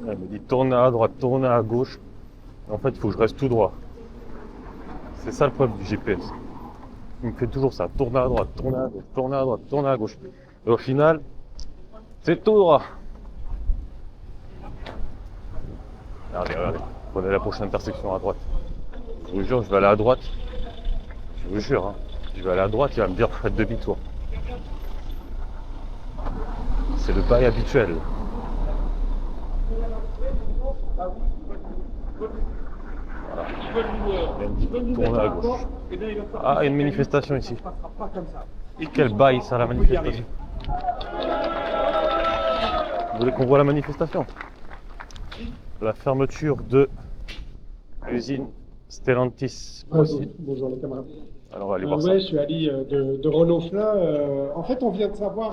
Elle me dit tourner à droite, tourner à gauche. En fait, il faut que je reste tout droit. C'est ça le problème du GPS. Il me fait toujours ça, tourner à droite, tourner à gauche, tourner à droite, tourner à gauche. Et au final, c'est tout droit. Regardez, regardez. Prenez la prochaine intersection à droite. Je vous jure, je vais aller à droite. Je vous jure, hein. Je vais aller à droite, il va me dire faites demi-tour. C'est le bail habituel. Voilà. Tourner à gauche. Ah, il y a une manifestation ici. Quel bail ça, la manifestation. Vous voulez qu'on voit la manifestation? La fermeture de l'usine Stellantis. Bonjour les camarades. Alors on va aller voir ça. Ouais, je suis Ali de Renault Flin. En fait, on vient de savoir,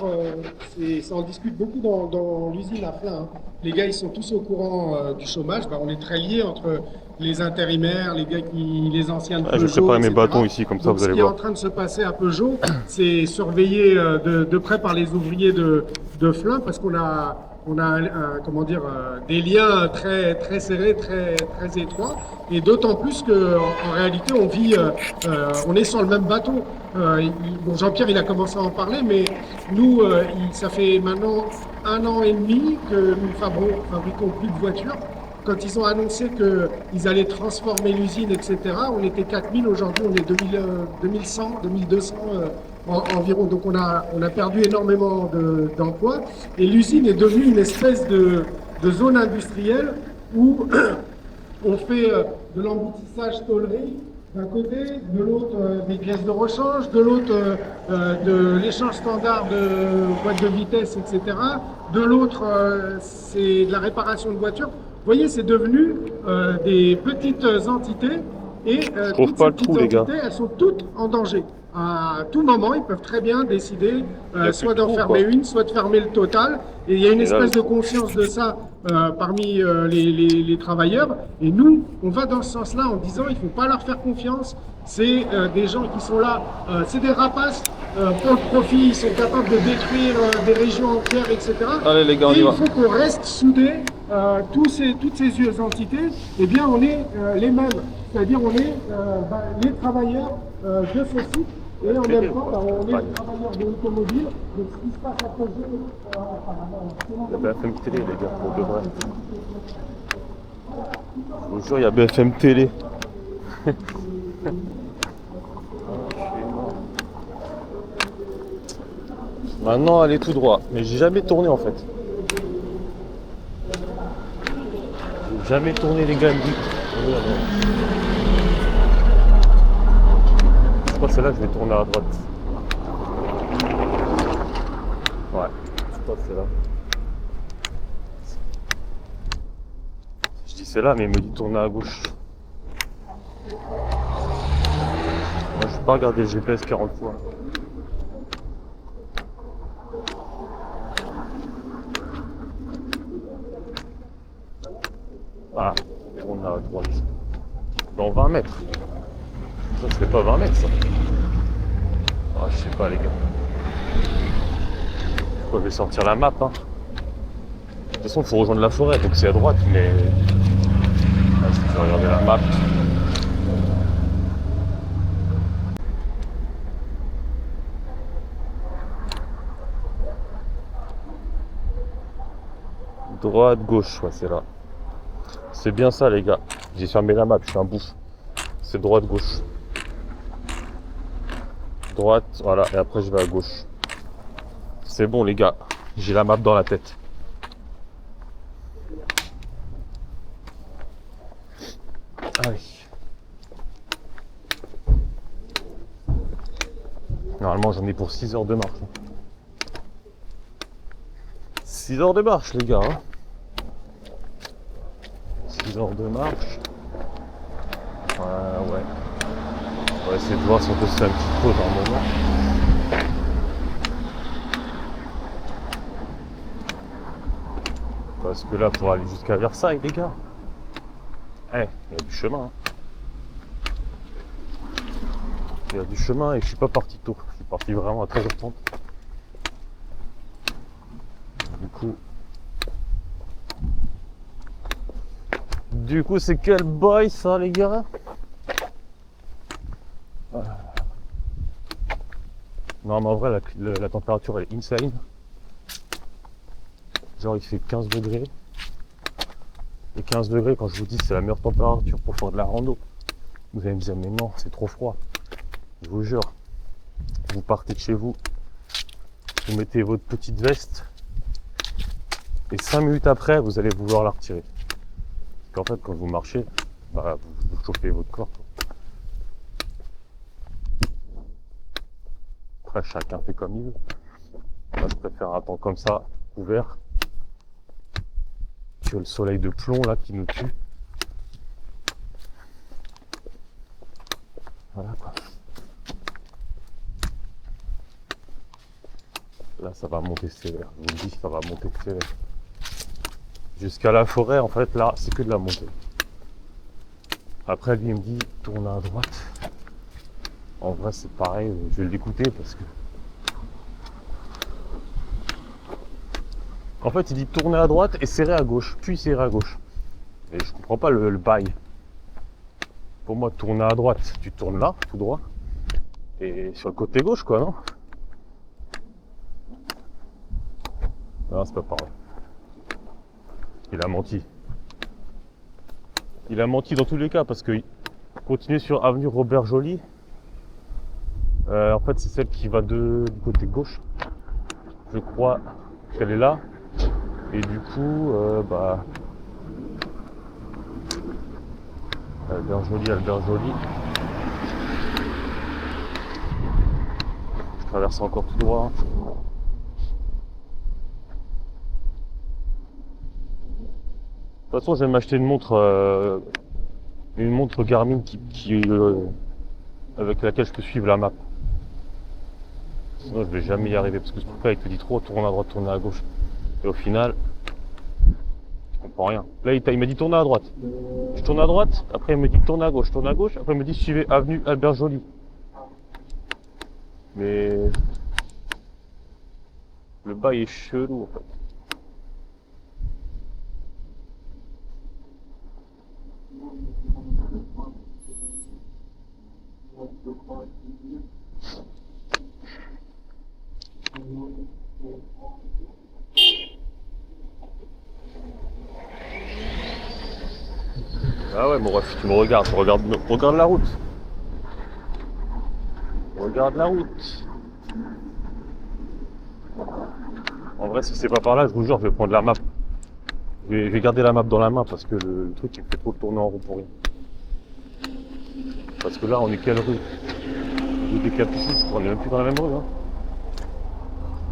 ça en discute beaucoup dans l'usine à Flin. Hein. Les gars, ils sont tous au courant du chômage. Bah, on est très liés entre les intérimaires, les gars les anciens de Peugeot, je vais préparer mes etc. bâtons ici, comme ça Donc, vous allez voir. Ce qui est voir. en train de se passer à Peugeot, c'est surveillé de près par les ouvriers de Flin, parce qu'on a comment dire, des liens très, très serrés, très, très étroits, et d'autant plus qu'en réalité, on est sur le même bateau. Bon, Jean-Pierre, il a commencé à en parler, mais nous, ça fait maintenant 1 an et demi que nous fabriquons plus de voitures. Quand ils ont annoncé qu'ils allaient transformer l'usine, etc., on était 4000, aujourd'hui on est 2100, 2200 environ. Donc on a perdu énormément d'emplois. Et l'usine est devenue une espèce de zone industrielle où on fait de l'emboutissage tôlerie d'un côté, de l'autre des pièces de rechange, de l'autre de l'échange standard de boîtes de vitesse, etc. De l'autre, c'est de la réparation de voitures. Vous voyez, c'est devenu des petites entités et toutes ces petites entités, elles sont toutes en danger. À tout moment, ils peuvent très bien décider soit d'en fermer une, soit de fermer le total. Et il y a une espèce de conscience de ça parmi les travailleurs. Et nous, on va dans ce sens-là en disant il ne faut pas leur faire confiance. C'est des gens qui sont là, c'est des rapaces pour le profit. Ils sont capables de détruire des régions entières, etc. Allez les gars, on y va. Il faut qu'on reste soudés. Toutes ces entités, eh bien, on est les mêmes. C'est-à-dire, on est les travailleurs de ce site. Et en même temps, on est les travailleurs de l'automobile. Donc, ce qui se passe à Peugeot, il y a BFM Télé, les gars, pour de vrai. Je vous jure, il y a BFM Télé. Maintenant, elle est tout droit. Mais j'ai jamais tourné en fait. J'ai jamais tourné, les gars. Je crois que c'est là que je vais tourner à droite. Ouais, je crois que c'est là. Je dis c'est là, mais il me dit tourner à gauche. Moi, je vais pas regarder le GPS 40 fois. Ah, on a à droite. Dans 20 mètres. Ça serait pas 20 mètres ça. Ah, je sais pas les gars. Je vais sortir la map. Hein. De toute façon, il faut rejoindre la forêt, donc c'est à droite, mais. Ah, je vais regarder la map. Droite, gauche, ouais, c'est là. C'est bien ça, les gars. J'ai fermé la map, je suis un bouffe. C'est droite, gauche. Droite, voilà, et après je vais à gauche. C'est bon, les gars. J'ai la map dans la tête. Allez. Normalement, j'en ai pour 6 heures de marche. 6 heures de marche, les gars. Hein. 6 heures de marche. Ouais. On va essayer de voir si on peut se faire une petite pause à un moment. Parce que là, pour aller jusqu'à Versailles, les gars, il y a du chemin. Hein. Il y a du chemin et je suis pas parti tôt. Je suis parti vraiment à 13h30. Du coup, c'est quel boy ça, les gars? Non, mais en vrai, la température elle est insane. Genre, il fait 15 degrés. Et 15 degrés, quand je vous dis, c'est la meilleure température pour faire de la rando. Vous allez me dire, mais non, c'est trop froid. Je vous jure. Vous partez de chez vous. Vous mettez votre petite veste. Et 5 minutes après, vous allez vouloir la retirer. Parce qu'en fait, quand vous marchez, bah, vous chauffez votre corps. Après, chacun fait comme il veut. Moi, je préfère un temps comme ça, ouvert, que le soleil de plomb là qui nous tue. Voilà quoi. Là, ça va monter sévère. Je vous le dis, ça va monter sévère. Jusqu'à la forêt, en fait, là, c'est que de la montée. Après, lui, il me dit, tourne à droite. En vrai, c'est pareil, je vais l'écouter parce que... En fait, il dit tourner à droite et serrer à gauche, puis serrer à gauche. Et je comprends pas le bail. Pour moi, tourner à droite, tu tournes là, tout droit. Et sur le côté gauche, quoi, non? Non, c'est pas pareil. Il a menti. Il a menti dans tous les cas parce que continuer sur avenue Robert Joly, en fait, c'est celle qui va du côté gauche. Je crois qu'elle est là. Et du coup, bah... Albert Joly. Je traverse encore tout droit. De toute façon, je vais m'acheter une montre Garmin avec laquelle je peux suivre la map. Sinon, je vais jamais y arriver parce que ce truc-là, il te dit trop, tourne à droite, tourne à gauche. Et au final, je comprends rien. Là, il m'a dit tourne à droite. Je tourne à droite, après il me dit tourne à gauche, après il me dit suivez avenue Albert Joly. Mais le bail est chelou en fait. Ah ouais, mon ref, tu me regardes, regarde la route. Regarde la route. En vrai, si c'est pas par là, je vous jure, je vais prendre la map. Je vais garder la map dans la main parce que le truc, il me fait trop tourner en rond pour rien. Parce que là, on est quelle rue? Rue des Capucines, je crois, on est même plus dans la même rue. Hein.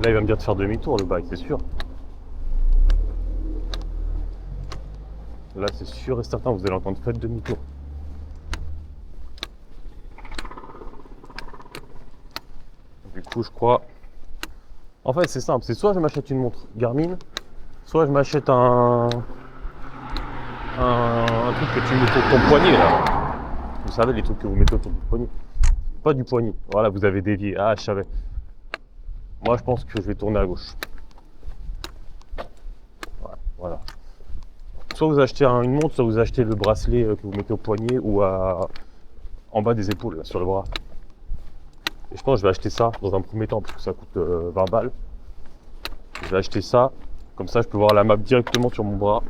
Là, il va me dire de faire demi-tour, le bail, c'est sûr. Là, c'est sûr et certain, vous allez entendre faites demi-tour. Du coup, je crois... En fait, c'est simple, c'est soit je m'achète une montre Garmin, soit je m'achète un truc que tu mets autour de ton poignet, là. Vous savez, les trucs que vous mettez autour du poignet. Pas du poignet. Voilà, vous avez dévié. Ah, je savais. Moi, je pense que je vais tourner à gauche. Voilà. Soit vous achetez une montre, soit vous achetez le bracelet que vous mettez au poignet ou en bas des épaules, là, sur le bras. Et je pense que je vais acheter ça dans un premier temps parce que ça coûte 20 balles. Je vais acheter ça, comme ça je peux voir la map directement sur mon bras.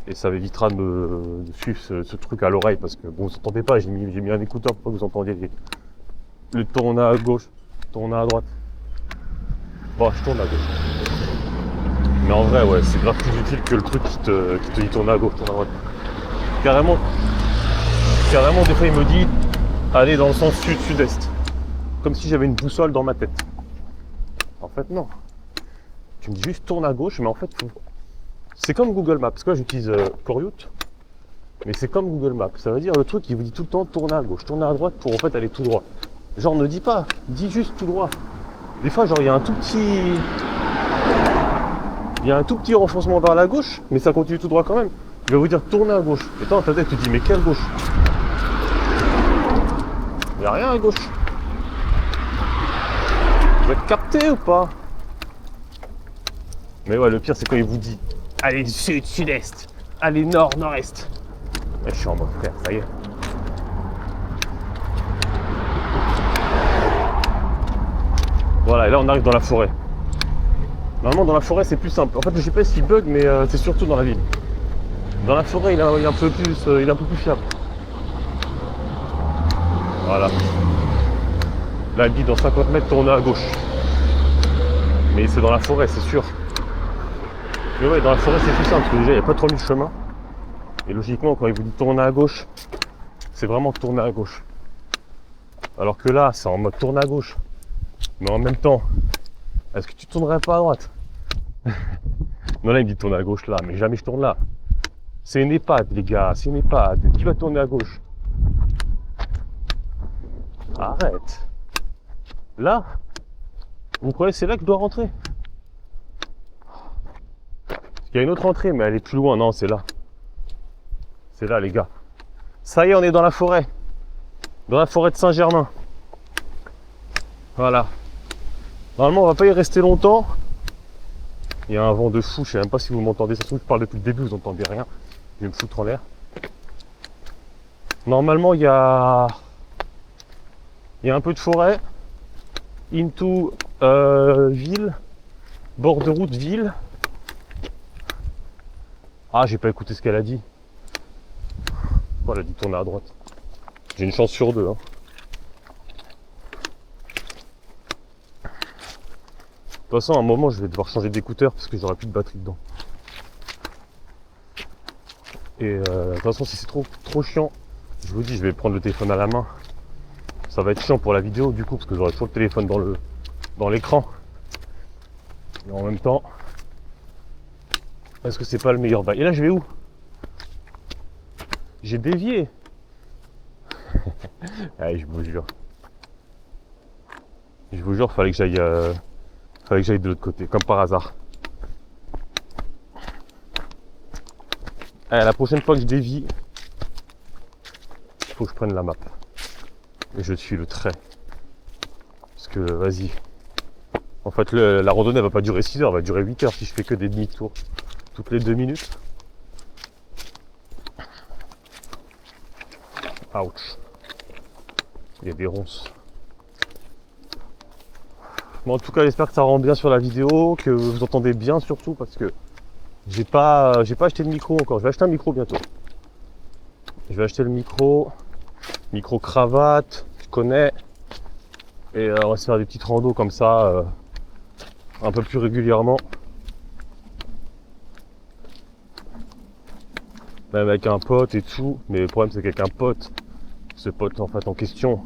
Et ça évitera de suivre ce truc à l'oreille parce que bon, vous entendez pas, j'ai mis un écouteur pour que vous entendiez le tourner à gauche, tourner à droite. Bon, je tourne à gauche. Mais en vrai, ouais, c'est grave plus utile que le truc qui te dit tourner à gauche, tourner à droite. Carrément, des fois il me dit aller dans le sens sud-sud-est. Comme si j'avais une boussole dans ma tête. En fait, non. Tu me dis juste tourne à gauche, mais en fait, c'est comme Google Maps. Parce que là, j'utilise Coriout. Mais c'est comme Google Maps. Ça veut dire le truc, il vous dit tout le temps tourner à gauche, tourner à droite pour en fait aller tout droit. Genre, ne dis pas, dis juste tout droit. Des fois, genre, il y a un tout petit Il y a un tout petit renfoncement vers la gauche, mais ça continue tout droit quand même. Il va vous dire tournez à gauche. Et toi, dans ta tête, tu te dis mais quelle gauche? Il n'y a rien à gauche. Vous êtes capté ou pas? Mais ouais, le pire, c'est quand il vous dit allez sud, sud-est, allez nord, nord-est. Et je suis en mode frère, ça y est. Voilà, et là on arrive dans la forêt. Normalement dans la forêt c'est plus simple. En fait le GPS il bug, mais c'est surtout dans la ville. Dans la forêt il est un peu plus fiable. Voilà. Là il dit dans 50 mètres tournez à gauche. Mais c'est dans la forêt, c'est sûr. Mais ouais, dans la forêt c'est plus simple, parce que déjà il n'y a pas 3000 chemins. Et logiquement quand il vous dit tourner à gauche, c'est vraiment tourner à gauche. Alors que là c'est en mode tourner à gauche. Mais en même temps, est-ce que tu tournerais pas à droite? Non, là, il me dit tourner à gauche là, mais jamais je tourne là. C'est une EHPAD, les gars, c'est une EHPAD. Qui va tourner à gauche? Arrête. Là? Vous croyez que c'est là que je dois rentrer? Il y a une autre entrée, mais elle est plus loin. Non, c'est là. C'est là, les gars. Ça y est, on est dans la forêt. Dans la forêt de Saint-Germain. Voilà. Normalement on va pas y rester longtemps. Il y a un vent de fou, je sais même pas si vous m'entendez, ça se trouve je parle depuis le début, vous n'entendez rien. Je vais me foutre en l'air. Normalement il y a un peu de forêt. Into ville. Bord de route ville. Ah j'ai pas écouté ce qu'elle a dit. Oh, elle a dit tourner à droite. J'ai une chance sur deux. Hein. De toute façon, à un moment, je vais devoir changer d'écouteur parce que j'aurai plus de batterie dedans. Et de toute façon, si c'est trop chiant, je vous dis, je vais prendre le téléphone à la main. Ça va être chiant pour la vidéo du coup, parce que j'aurai toujours le téléphone dans l'écran. Et en même temps, est-ce que c'est pas le meilleur bail? Et là, je vais où? J'ai dévié. Allez, je vous jure. Je vous jure, fallait que j'aille de l'autre côté, comme par hasard. Allez, la prochaine fois que je dévie, il faut que je prenne la map. Et je suis le trait. Parce que, vas-y. En fait, la randonnée elle va pas durer 6 heures, elle va durer 8 heures si je fais que des demi-tours toutes les 2 minutes. Ouch. Il y a des ronces. Bon, en tout cas, j'espère que ça rend bien sur la vidéo, que vous entendez bien surtout, parce que j'ai pas acheté de micro encore. Je vais acheter un micro bientôt. Je vais acheter le micro cravate, je connais, et on va se faire des petites randos comme ça, un peu plus régulièrement. Même avec un pote et tout, mais le problème c'est qu'avec un pote, ce pote en fait en question,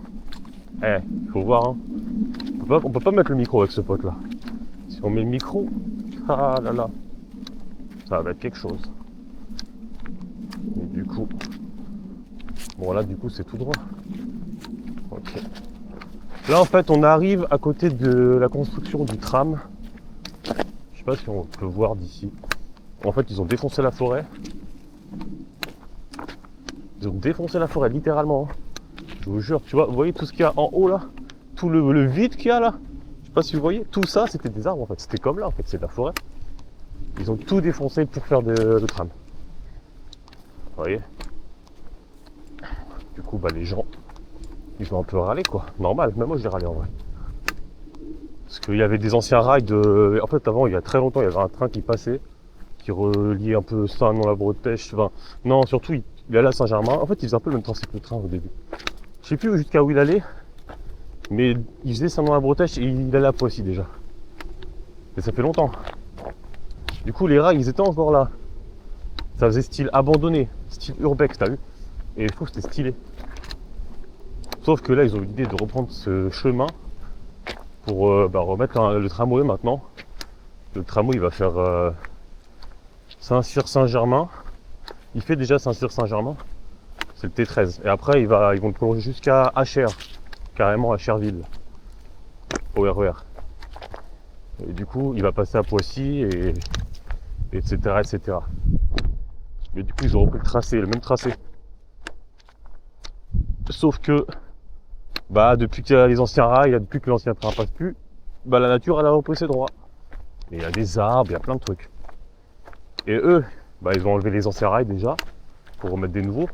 faut voir hein. On peut pas mettre le micro avec ce pote là. Si on met le micro, ah là là, ça va être quelque chose. Et du coup, bon là du coup c'est tout droit. Ok. Là en fait on arrive à côté de la construction du tram. Je sais pas si on peut voir d'ici. En fait ils ont défoncé la forêt. Ils ont défoncé la forêt littéralement. Je vous jure, tu vois, vous voyez tout ce qu'il y a en haut là? Tout le vide qu'il y a là, je sais pas si vous voyez, tout ça c'était des arbres en fait, c'était comme là en fait, c'est de la forêt. Ils ont tout défoncé pour faire le tram. Vous voyez? Du coup bah les gens, ils ont un peu râlé quoi, normal, même moi j'ai râlé en vrai. Parce qu'il y avait des anciens rails de... En fait avant, il y a très longtemps, il y avait un train qui passait, qui reliait un peu Saint-Nom-la-Bretèche, enfin... Non, surtout il allait à Saint-Germain, en fait il faisait un peu le même trafic que le train au début. Je sais plus jusqu'à où il allait. Mais il faisait Saint-Nom-la-Bretèche et il allait à Poissy déjà. Et ça fait longtemps. Du coup les rails ils étaient encore là. Ça faisait style abandonné, style urbex, t'as vu? Et je trouve que c'était stylé. Sauf que là ils ont eu l'idée de reprendre ce chemin pour remettre le tramway maintenant. Le tramway il va faire Saint-Cyr-Saint-Germain. Il fait déjà Saint-Cyr-Saint-Germain. C'est le T13. Et après ils vont le prolonger jusqu'à HR. Carrément à Cherville, au RER. Et du coup, il va passer à Poissy et etc., etc. Mais du coup, ils ont repris le même tracé. Sauf que, bah, depuis qu'il y a les anciens rails, depuis que l'ancien train passe plus, bah, la nature, elle a repris ses droits. Et il y a des arbres, il y a plein de trucs. Et eux, bah, ils ont enlevé les anciens rails déjà, pour remettre des nouveaux.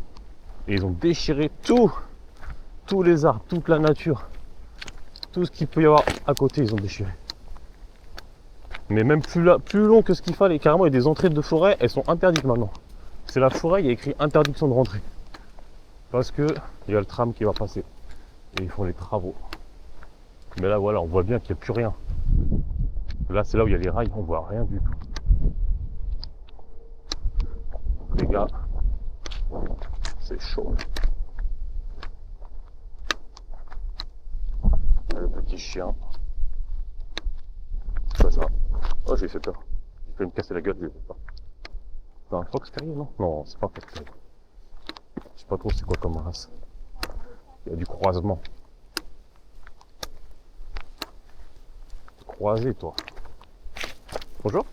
Et ils ont déchiré tous les arbres, toute la nature. Tout ce qu'il peut y avoir à côté, ils ont déchiré. Mais même plus long que ce qu'il fallait. Carrément, il y a des entrées de forêt, elles sont interdites maintenant. C'est la forêt, il y a écrit interdiction de rentrer. Parce que il y a le tram qui va passer. Et ils font les travaux. Mais là, voilà, on voit bien qu'il n'y a plus rien. Là, c'est là où il y a les rails, on voit rien du tout. Les gars, c'est chaud. Le petit chien. C'est pas ça. Oh, j'ai fait peur. Il fait me casser la gueule, je l'ai fait pas. C'est un Fox Terrier, non? Non, c'est pas un Fox Terrier. Je sais pas trop c'est quoi comme race. Il y a du croisement. Croisé, toi. Bonjour.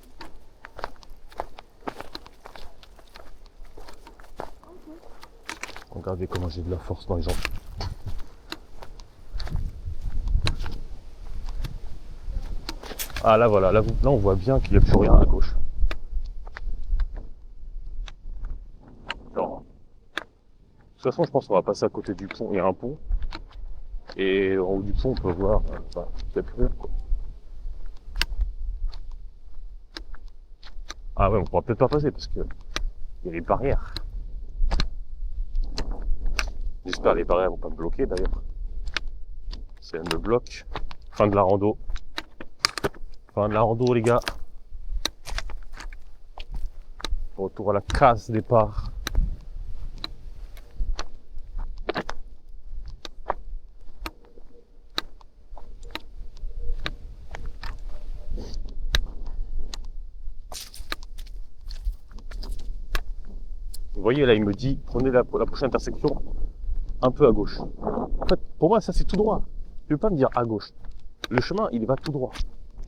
Regardez comment j'ai de la force dans les jambes. Ah là voilà, là on voit bien qu'il n'y a plus rien à gauche. Alors, de toute façon je pense qu'on va passer à côté du pont, il y a un pont. Et en haut du pont on peut voir qu'il n'y a plus rien quoi. Ah ouais, on pourra peut-être pas passer parce que il y a les barrières. J'espère que les barrières vont pas me bloquer d'ailleurs. Si elles me bloquent, fin de la rando. Fin de la rando les gars. Retour à la case départ. Vous voyez là il me dit prenez la prochaine intersection un peu à gauche. En fait pour moi ça c'est tout droit. Tu veux pas me dire à gauche. Le chemin il va tout droit.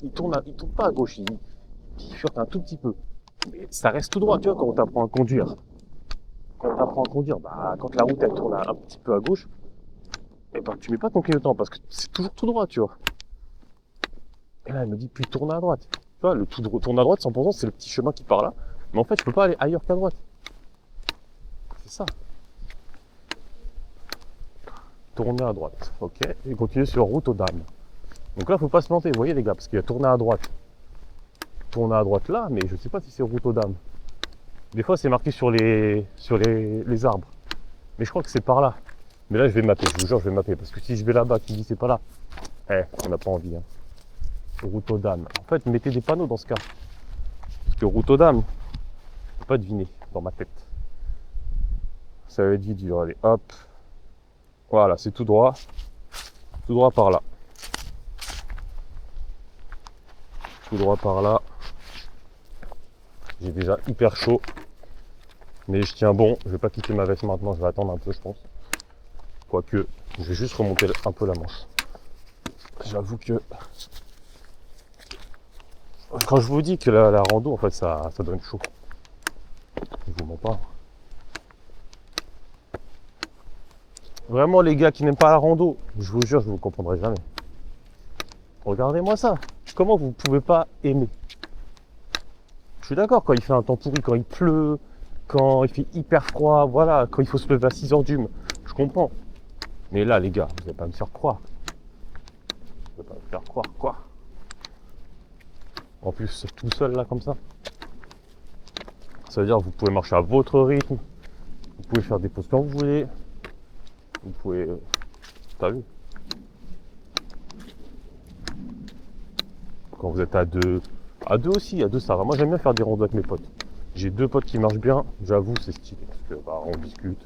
Il tourne pas à gauche, il bifurque un tout petit peu. Mais ça reste tout droit, tu vois, quand on t'apprend à conduire. Quand t'apprends à conduire, bah quand la route elle tourne un petit peu à gauche, et ben tu mets pas ton clignotant parce que c'est toujours tout droit, tu vois. Et là elle me dit puis tourne à droite. Tu vois, le tout tourne à droite 100% c'est le petit chemin qui part là. Mais en fait je peux pas aller ailleurs qu'à droite. C'est ça. Tourner à droite, ok. Et continuer sur route aux dames. Donc là faut pas se planter, vous voyez les gars, parce qu'il y a tourner à droite. Tourner à droite là, mais je sais pas si c'est route aux dames. Des fois c'est marqué sur les arbres. Mais je crois que c'est par là. Mais là je vais mapper, je vous jure je vais mapper. Parce que si je vais là-bas, qui dit c'est pas là, on n'a pas envie. Hein. Route aux dames. En fait, mettez des panneaux dans ce cas. Parce que route aux dames, je peux pas deviner dans ma tête. Ça va être vite dur. Allez, hop. Voilà, c'est tout droit. Tout droit par là. Tout droit par là. J'ai déjà hyper chaud. Mais je tiens bon. Je vais pas quitter ma veste maintenant. Je vais attendre un peu, je pense. Quoique, je vais juste remonter un peu la manche. J'avoue que... Quand je vous dis que la rando, en fait, ça donne chaud. Je vous mens pas. Vraiment, les gars qui n'aiment pas la rando, je vous jure, je vous comprendrai jamais. Regardez-moi ça. Comment vous pouvez pas aimer? Je suis d'accord, quand il fait un temps pourri, quand il pleut, quand il fait hyper froid, voilà, quand il faut se lever à 6h du mat, je comprends. Mais là, les gars, vous n'allez pas me faire croire. Vous n'allez pas me faire croire, quoi. En plus, tout seul, là, comme ça. Ça veut dire que vous pouvez marcher à votre rythme, vous pouvez faire des pauses quand vous voulez, vous pouvez... T'as vu? Quand vous êtes à deux aussi, à deux ça va. Moi j'aime bien faire des randos avec mes potes. J'ai 2 potes qui marchent bien, j'avoue c'est stylé. Parce que bah, on discute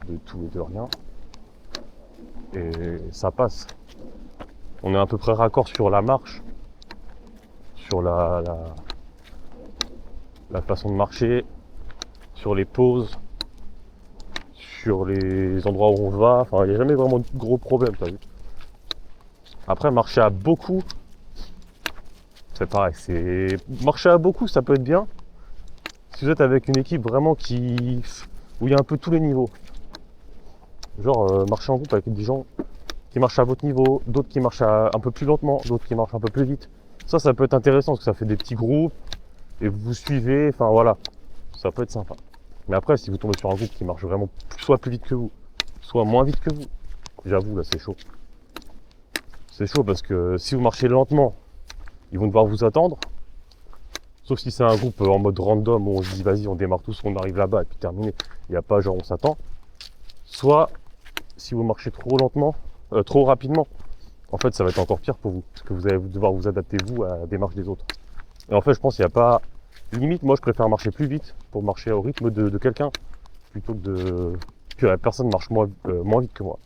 de tout et de rien. Et ça passe. On est à peu près raccord sur la marche, sur la façon de marcher, sur les pauses, sur les endroits où on va. Enfin, il n'y a jamais vraiment de gros problèmes, t'as vu. Après, marcher à beaucoup, c'est pareil. Marcher à beaucoup, ça peut être bien. si vous êtes avec une équipe vraiment où il y a un peu tous les niveaux, genre marcher en groupe avec des gens qui marchent à votre niveau, d'autres qui marchent un peu plus lentement, d'autres qui marchent un peu plus vite. Ça peut être intéressant parce que ça fait des petits groupes et vous vous suivez, enfin voilà, ça peut être sympa. Mais après, si vous tombez sur un groupe qui marche vraiment soit plus vite que vous, soit moins vite que vous, j'avoue, là c'est chaud. C'est chaud parce que si vous marchez lentement, ils vont devoir vous attendre. Sauf si c'est un groupe en mode random où on se dit vas-y on démarre tous, on arrive là-bas et puis terminé. Il n'y a pas genre on s'attend. Soit si vous marchez trop lentement, trop rapidement, en fait ça va être encore pire pour vous. Parce que vous allez devoir vous adapter vous à la démarche des autres. Et en fait je pense qu'il n'y a pas. Limite moi je préfère marcher plus vite pour marcher au rythme de quelqu'un plutôt que la personne marche moins vite que moi.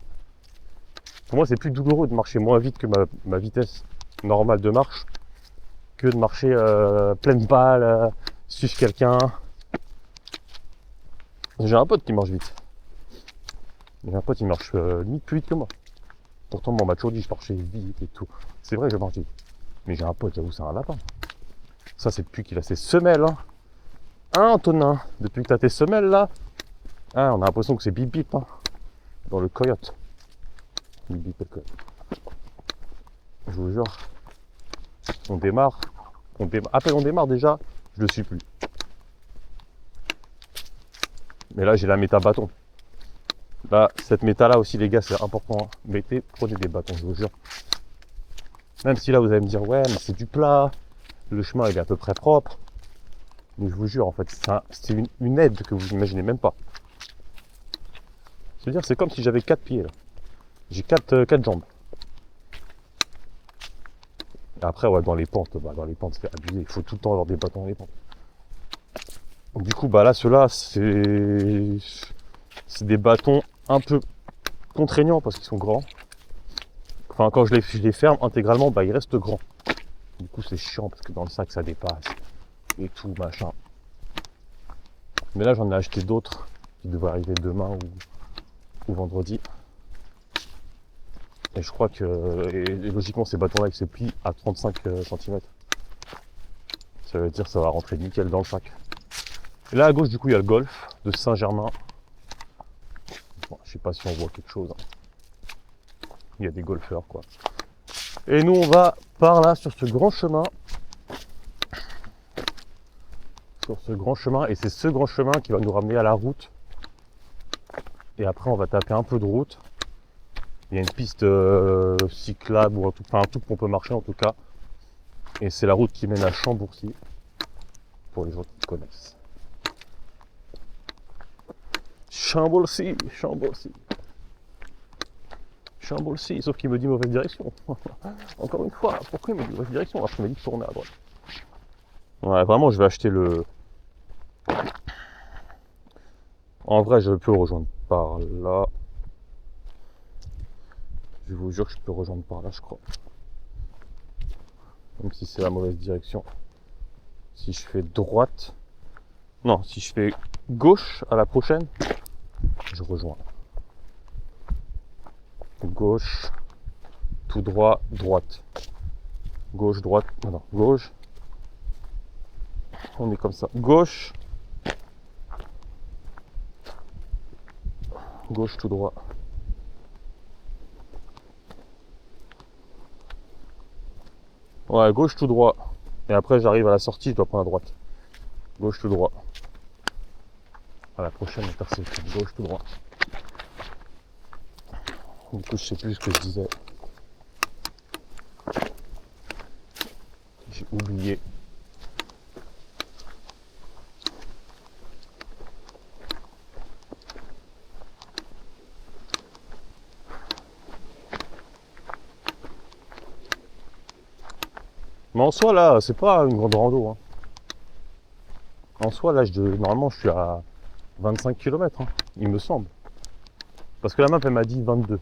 Pour moi c'est plus douloureux de marcher moins vite que ma vitesse normale de marche que de marcher pleine balle, suivre quelqu'un. J'ai un pote qui marche vite. J'ai un pote qui marche limite plus vite que moi. Pourtant on m'a toujours dit je marchais vite et tout. C'est vrai que je marche vite. Mais j'ai un pote, j'avoue c'est un lapin. Ça c'est depuis qu'il a ses semelles. Hein Antonin, depuis que t'as tes semelles là, hein, on a l'impression que c'est bip bip hein, dans le coyote. Bip bip le coyote. Je vous jure. On démarre. À peine on démarre déjà, je le suis plus. Mais là j'ai la méta bâton. Là, cette méta là aussi les gars c'est important. Prenez des bâtons, je vous jure. Même si là vous allez me dire ouais mais c'est du plat, le chemin il est à peu près propre. Mais je vous jure en fait c'est une aide que vous n'imaginez même pas. C'est-à-dire c'est comme si j'avais 4 pieds là. J'ai 4 jambes. Et après ouais dans les pentes c'est abusé, il faut tout le temps avoir des bâtons dans les pentes. Du coup bah là ceux-là c'est des bâtons un peu contraignants parce qu'ils sont grands. Enfin quand je les ferme intégralement bah ils restent grands. Du coup c'est chiant parce que dans le sac ça dépasse et tout machin. Mais là j'en ai acheté d'autres qui devraient arriver demain ou vendredi. Et je crois que logiquement ces bâtons là ils se plient à 35 cm. Ça veut dire que ça va rentrer nickel dans le sac. Et là à gauche du coup il y a le golf de Saint-Germain. Bon, je sais pas si on voit quelque chose. Il y a des golfeurs quoi. Et nous on va par là sur ce grand chemin. Et c'est ce grand chemin qui va nous ramener à la route. Et après on va taper un peu de route. Il y a une piste cyclable ou un truc qu'on peut marcher en tout cas. Et c'est la route qui mène à Chambourcy. Pour les gens qui connaissent. Chambourcy, sauf qu'il me dit mauvaise direction. Encore une fois, pourquoi il me dit mauvaise direction alors qu'il m'a dit de tourner à droite. Ouais, vraiment, je vais acheter le... En vrai, je peux rejoindre par là. Je vous jure que je peux rejoindre par là, je crois. Même si c'est la mauvaise direction. Si je fais droite... Non, si je fais gauche à la prochaine, je rejoins. Gauche, tout droit, droite. Gauche, droite, non, gauche. On est comme ça. Gauche. Gauche, tout droit. Ouais, gauche, tout droit. Et après, j'arrive à la sortie, je dois prendre à droite. Gauche, tout droit. À la prochaine intersection. Gauche, tout droit. Du coup, je sais plus ce que je disais. J'ai oublié. Mais en soi, là, c'est pas une grande rando. Hein. En soi, là, normalement, je suis à 25 km, hein, il me semble. Parce que la map, elle m'a dit 22.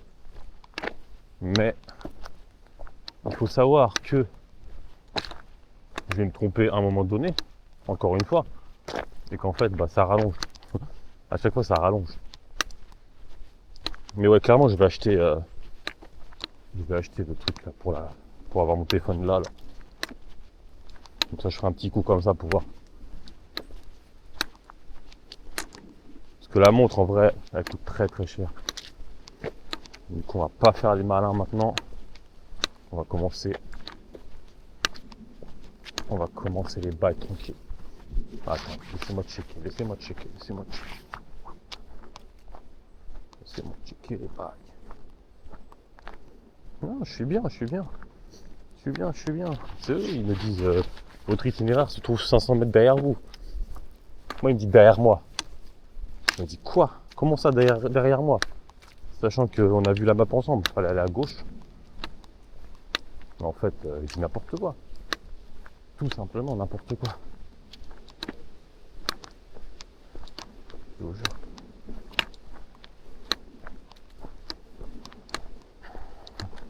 Mais il faut savoir que je vais me tromper à un moment donné, encore une fois, et qu'en fait, bah, ça rallonge. À chaque fois, ça rallonge. Mais ouais, clairement, je vais acheter le truc là pour avoir mon téléphone là. Comme ça, je ferai un petit coup comme ça pour voir. que la montre en vrai elle coûte très très cher. Donc on va pas faire les malins maintenant. On va commencer les bails tranquilles. Attends, laissez-moi checker les bails. Non, je suis bien. C'est eux, ils me disent votre itinéraire se trouve 500 mètres derrière vous. Moi, il me dit derrière moi. Je me dis quoi? Comment ça derrière moi? Sachant qu'on a vu la map ensemble, il fallait aller à gauche. Mais en fait, il dit n'importe quoi. Tout simplement n'importe quoi. Je vous jure.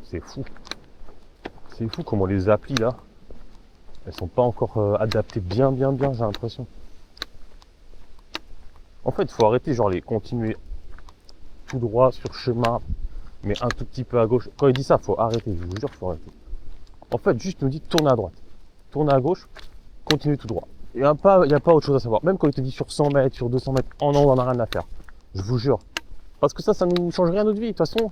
C'est fou. C'est fou comment les applis là, elles sont pas encore adaptées bien, j'ai l'impression. En fait, il faut arrêter, genre les continuer tout droit sur chemin, mais un tout petit peu à gauche. Quand il dit ça, faut arrêter, je vous jure, faut arrêter. En fait, juste nous dit tourne à droite, tourne à gauche, continue tout droit. Il n'y a pas autre chose à savoir. Même quand il te dit sur 100 mètres, sur 200 mètres, oh non, on n'en a rien à faire. Je vous jure. Parce que ça nous change rien à notre vie. De toute façon,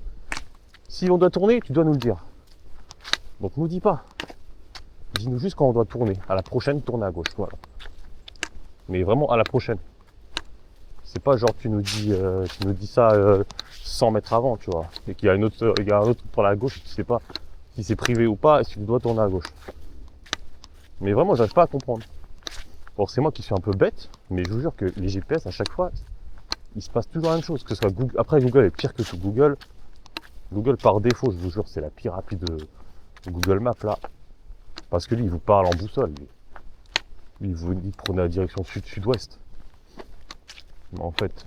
si on doit tourner, tu dois nous le dire. Donc nous dis pas. Dis-nous juste quand on doit tourner. À la prochaine, tourne à gauche. Voilà. Mais vraiment à la prochaine. C'est pas genre tu nous dis ça 100 mètres avant, tu vois. Et qu'il y a un autre pour la gauche, tu sais pas si c'est privé ou pas et si tu dois tourner à gauche. Mais vraiment, j'arrive pas à comprendre. Bon, c'est moi qui suis un peu bête, mais je vous jure que les GPS, à chaque fois, il se passe toujours la même chose. Que ce soit Google. Après, Google est pire que tout. Google par défaut, je vous jure, c'est la pire appli de Google Maps là. Parce que lui, il vous parle en boussole. Lui, il vous dit prenez la direction sud-sud-ouest. Mais en fait,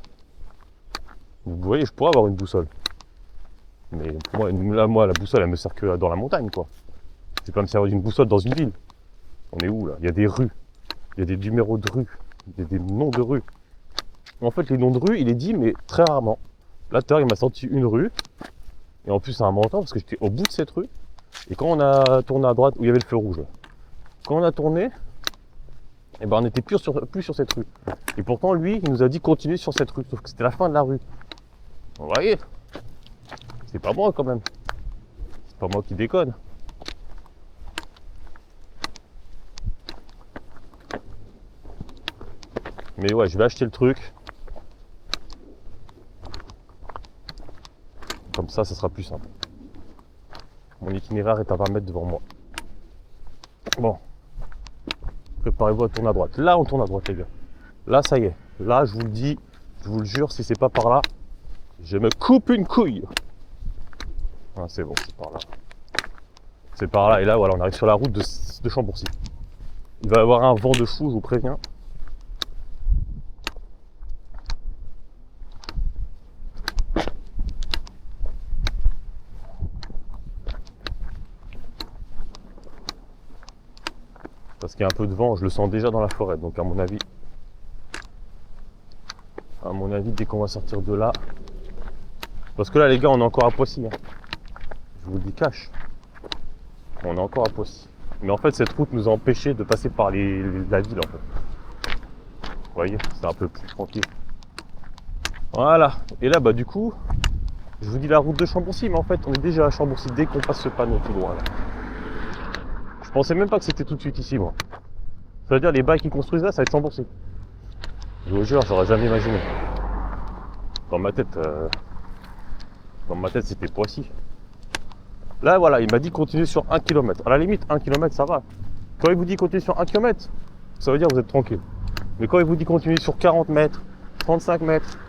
vous voyez, je pourrais avoir une boussole. Mais pour moi, la boussole, elle me sert que dans la montagne, quoi. Je vais pas me servir d'une boussole dans une ville. On est où là? Il y a des rues, il y a des numéros de rues, il y a des noms de rues. En fait, les noms de rues, il est dit, mais très rarement. Là, tout à l'heure, il m'a sorti une rue. Et en plus, c'est un menteur parce que j'étais au bout de cette rue. Et quand on a tourné à droite, où il y avait le feu rouge, quand on a tourné, eh ben, on n'était plus sur cette rue. Et pourtant, lui, il nous a dit continuer sur cette rue. Sauf que c'était la fin de la rue. Vous voyez? C'est pas moi quand même. C'est pas moi qui déconne. Mais ouais, je vais acheter le truc. Comme ça sera plus simple. Mon itinéraire est à 20 mètres devant moi. Bon. Préparez-vous à tourner à droite. Là, on tourne à droite, les gars. Là, ça y est. Là, je vous le dis, je vous le jure, si c'est pas par là, je me coupe une couille. Ah, c'est bon, c'est par là. C'est par là. Et là, voilà, on arrive sur la route de Chambourcy. Il va y avoir un vent de fou, je vous préviens. Parce qu'il y a un peu de vent, je le sens déjà dans la forêt. Donc à mon avis, dès qu'on va sortir de là, parce que là les gars, on est encore à Poissy. Hein. Je vous le dis cash. On est encore à Poissy. Mais en fait, cette route nous a empêché de passer par la ville en fait. Vous voyez, c'est un peu plus tranquille. Voilà. Et là, bah du coup, je vous dis la route de Chambourcy, mais en fait, on est déjà à Chambourcy dès qu'on passe ce panneau tout droit là. Je pensais même pas que c'était tout de suite ici, moi. Ça veut dire les bails qui construisent là, ça va être Chambourcy. Je vous jure, j'aurais jamais imaginé. Dans ma tête, c'était Poissy. Là, voilà, il m'a dit continuer sur 1 km. À la limite, 1 km, ça va. Quand il vous dit continuer sur 1 km, ça veut dire que vous êtes tranquille. Mais quand il vous dit continuer sur 40 mètres, 35 mètres,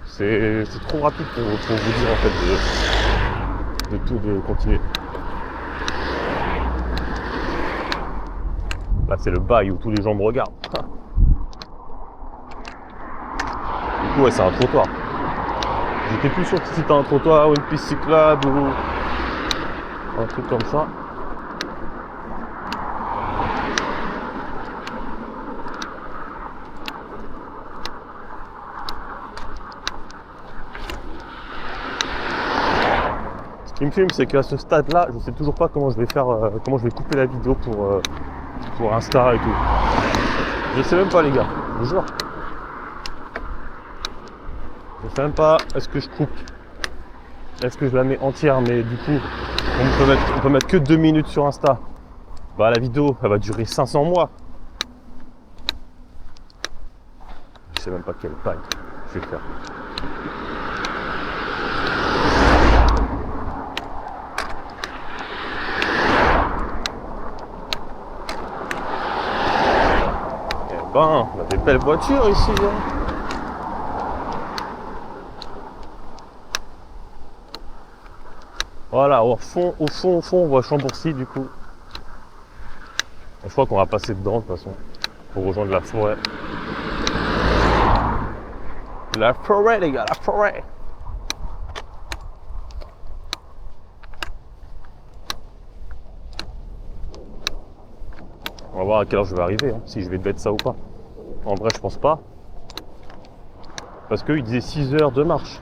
c'est trop rapide pour vous dire en fait de continuer. Là, c'est le bail où tous les gens me regardent. Du coup, ouais, c'est un trottoir. J'étais plus sûr que c'était un trottoir ou une piste cyclable ou un truc comme ça. Ce qui me filme, c'est qu'à ce stade-là, je sais toujours pas comment je vais faire, comment je vais couper la vidéo pour Insta et tout. Je sais même pas, les gars, je vous jure. Je sais même pas, est-ce que je coupe? Est-ce que je la mets entière? Mais du coup, on peut mettre que 2 minutes sur Insta. Bah la vidéo, elle va durer 500 mois. Je sais même pas quelle taille je vais faire. Eh ben, on a des belles voitures ici. Hein. Voilà, au fond, on voit Chambourcy du coup. Je crois qu'on va passer dedans de toute façon, pour rejoindre la forêt. La forêt les gars, la forêt. On va voir à quelle heure je vais arriver, hein, si je vais mettre ça ou pas. En vrai je pense pas. Parce qu'il disait 6 heures de marche.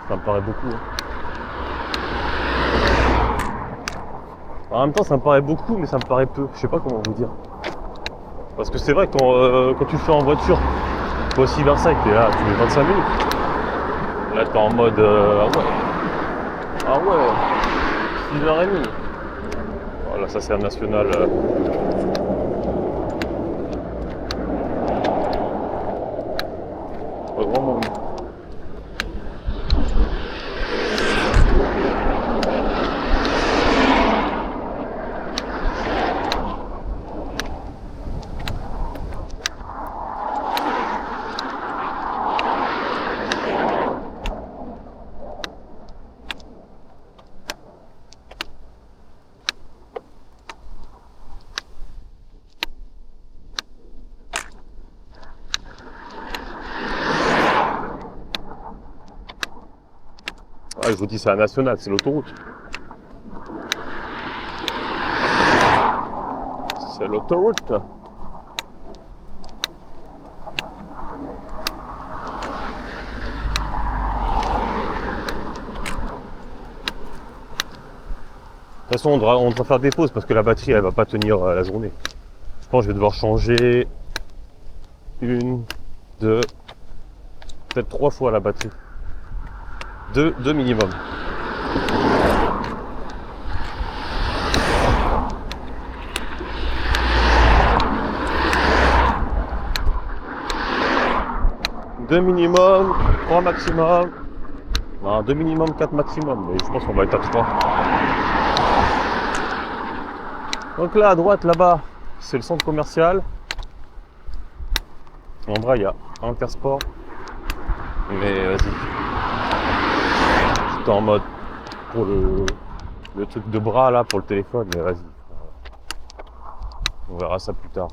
Ça me paraît beaucoup. Hein. En même temps ça me paraît beaucoup mais ça me paraît peu. Je sais pas comment vous dire. Parce que c'est vrai quand tu le fais en voiture, toi aussi Versailles, t'es là, tu mets 25 minutes. Là t'es en mode ah ouais 6h30. Voilà, ça c'est un national. Vraiment. Ah, je vous dis c'est un national, c'est l'autoroute. C'est l'autoroute. De toute façon, on devra faire des pauses parce que la batterie, elle va pas tenir la journée. Je pense que je vais devoir changer 1, 2, peut-être 3 fois la batterie. 2 minimum. Deux minimum, 3 maximum. Non, 2 minimum, 4 maximum. Mais je pense qu'on va être à 3. Donc là, à droite, là-bas, c'est le centre commercial. En vrai, il y a Intersport. Mais vas-y. J'étais en mode pour le truc de bras là, pour le téléphone. Mais vas-y. On verra ça plus tard.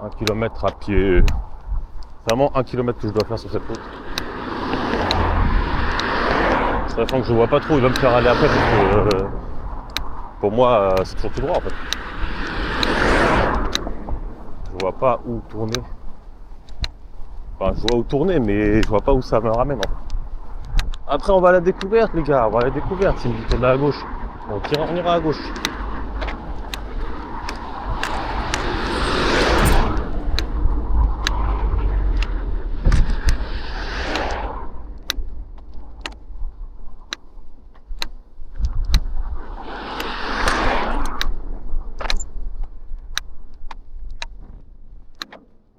Un kilomètre à pied. C'est vraiment 1 kilomètre que je dois faire sur cette route. C'est vrai que je vois pas trop, il va me faire aller après parce que pour moi c'est toujours tout droit en fait. Je vois pas où tourner. Enfin je vois où tourner mais je vois pas où ça me ramène en fait. Après on va à la découverte les gars, on va à la découverte, s'il me dit tourner à gauche. Donc on ira à gauche.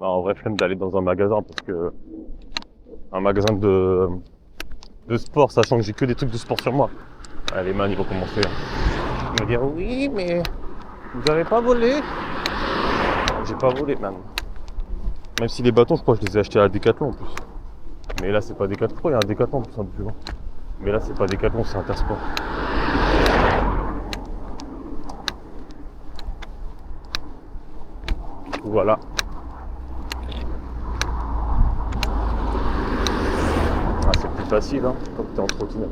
En vrai flemme d'aller dans un magasin parce que un magasin de sport, sachant que j'ai que des trucs de sport sur moi. Ah, les mains ils vont commencer. Ils vont dire oui mais vous avez pas volé. J'ai pas volé man. Même si les bâtons je crois que je les ai achetés à Decathlon en plus. Mais là c'est pas Decathlon, il y a un Decathlon en plus un peu plus loin. Mais là c'est pas Decathlon, c'est Intersport. Voilà. Ah, c'est plus facile hein, quand t'es en trottinette.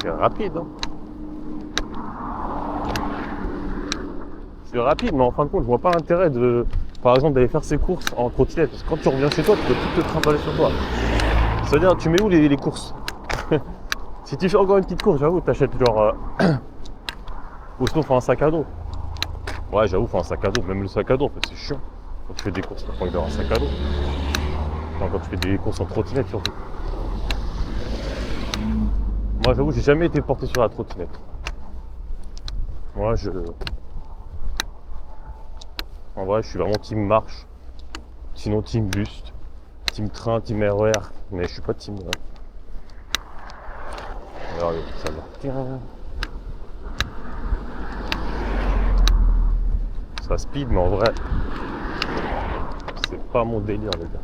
C'est rapide hein. C'est rapide mais en fin de compte je vois pas l'intérêt de, par exemple, d'aller faire ses courses en trottinette. Parce que quand tu reviens chez toi, tu peux tout te trimballer sur toi. C'est-à-dire tu mets où les courses? Si tu fais encore une petite course, j'avoue, t'achètes genre Ou sinon, faut un sac à dos. Ouais, j'avoue, faut un sac à dos. Même le sac à dos, en fait, c'est chiant. Quand tu fais des courses, t'as pas envie d'avoir un sac à dos. Enfin, quand tu fais des courses en trottinette, surtout. Moi, j'avoue, j'ai jamais été porté sur la trottinette. Moi, en vrai, je suis vraiment team marche. Sinon, team bus, team train, team RER. Mais je suis pas team. Regardez, ça va. Ça speed, mais en vrai, c'est pas mon délire, les gars.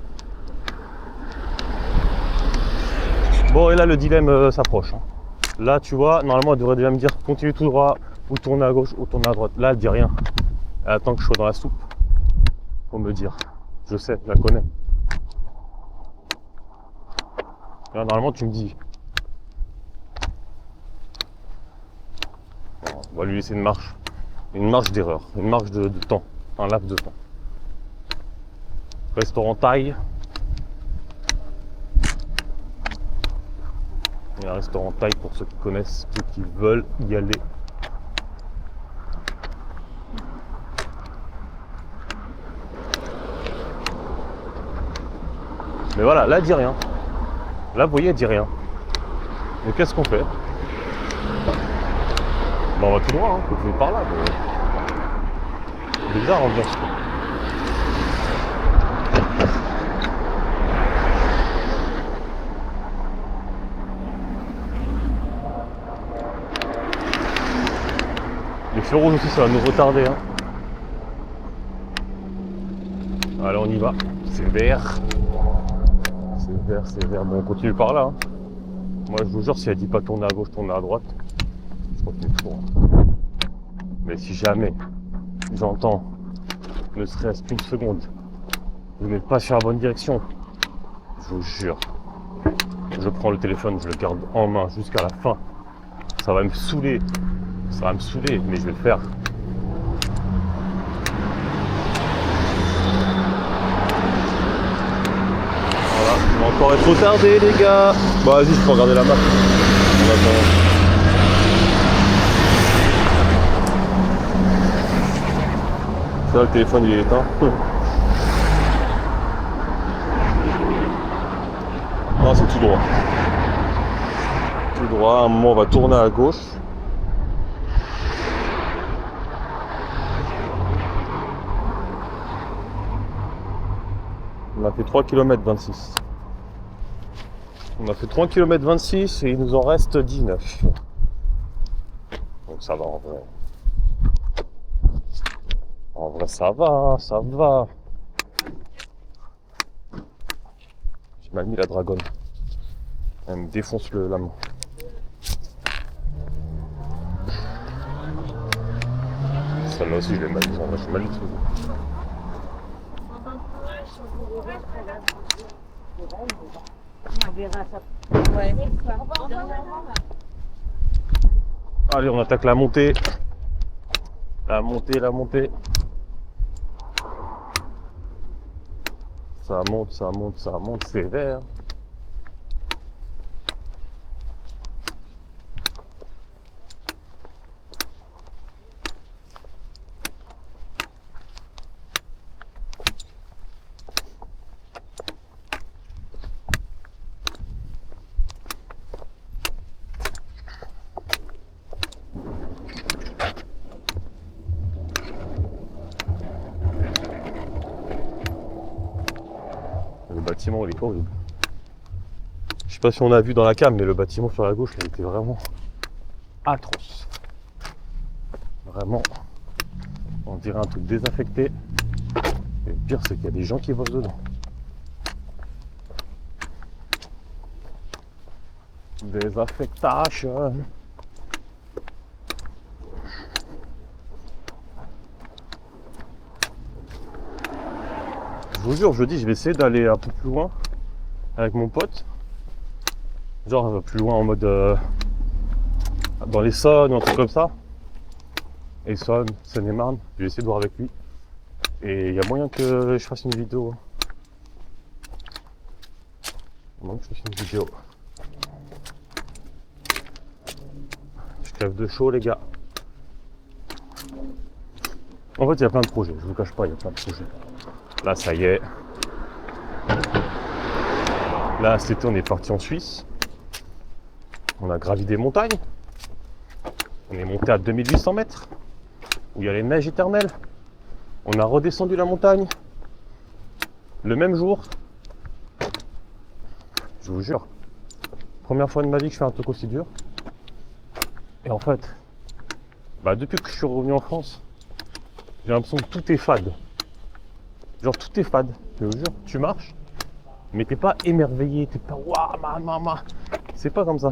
Bon, et là, le dilemme s'approche. Hein. Là, tu vois, normalement, elle devrait déjà me dire continue tout droit, ou tourner à gauche, ou tourner à droite. Là, elle dit rien. Elle attend que je sois dans la soupe pour me dire. Je sais, je la connais. Là, normalement, tu me dis. Bon, on va lui laisser une marge d'erreur, une marge de temps, un laps de temps. Restaurant Thaï. Il y a un restaurant Thaï pour ceux qui connaissent, ceux qui veulent y aller. Mais voilà, là, elle dit rien. Là, vous voyez, elle dit rien. Donc, qu'est-ce qu'on fait? Bah, on va tout droit, hein. Faut par là. Mais... c'est bizarre, ambiance. Les feux rouges aussi, ça va nous retarder. Hein. Allez, on y va. C'est vert. C'est vert, c'est vert. Bon, on continue par là. Hein. Moi, je vous jure, si elle dit pas tourner à gauche, tourner à droite, je continue tout droit. Mais si jamais j'entends, ne serait-ce qu'une seconde, vous n'êtes pas sur la bonne direction, je vous jure, je prends le téléphone, je le garde en main jusqu'à la fin. Ça va me saouler. Ça va me saouler, mais je vais le faire. Voilà, on va encore être retardé les gars. Bah vas-y, je peux regarder la map. On attend. Ça, le téléphone il est éteint. Non, c'est tout droit. Tout droit, à un moment on va tourner à gauche. On a fait 3 km 26. On a fait 3 km 26 et il nous en reste 19. Donc ça va en vrai. En vrai ça va, ça va. J'ai mal mis la dragonne. Elle me défonce la main. Celle-là aussi je l'ai mal mise, en vrai je suis mal du tout. On verra ça. Ouais. Allez, on attaque la montée. La montée, la montée. Ça monte, ça monte, ça monte, c'est vert. Le bâtiment, il est horrible. Je sais pas si on a vu dans la cam, mais le bâtiment sur la gauche, il était vraiment atroce. Vraiment, on dirait un truc désaffecté. Et le pire, c'est qu'il y a des gens qui bossent dedans. Désaffectation. Je vous jure, je dis, je vais essayer d'aller un peu plus loin avec mon pote. Genre plus loin en mode dans l'Essonne ou un truc comme ça. Essonne, Seine-et-Marne. Je vais essayer de voir avec lui. Et il y a moyen que je fasse une vidéo. Il y a moyen que je fasse une vidéo. Je crève de chaud les gars. En fait, il y a plein de projets, je vous cache pas, il y a plein de projets. Là, ça y est. Là, cet été, on est parti en Suisse. On a gravi des montagnes. On est monté à 2800 mètres, où il y a les neiges éternelles. On a redescendu la montagne le même jour. Je vous jure. Première fois de ma vie que je fais un truc aussi dur. Et en fait, depuis que je suis revenu en France, j'ai l'impression que tout est fade. Genre tout est fade, je vous jure. Tu marches, mais t'es pas émerveillé, t'es pas waouh, maman. C'est pas comme ça.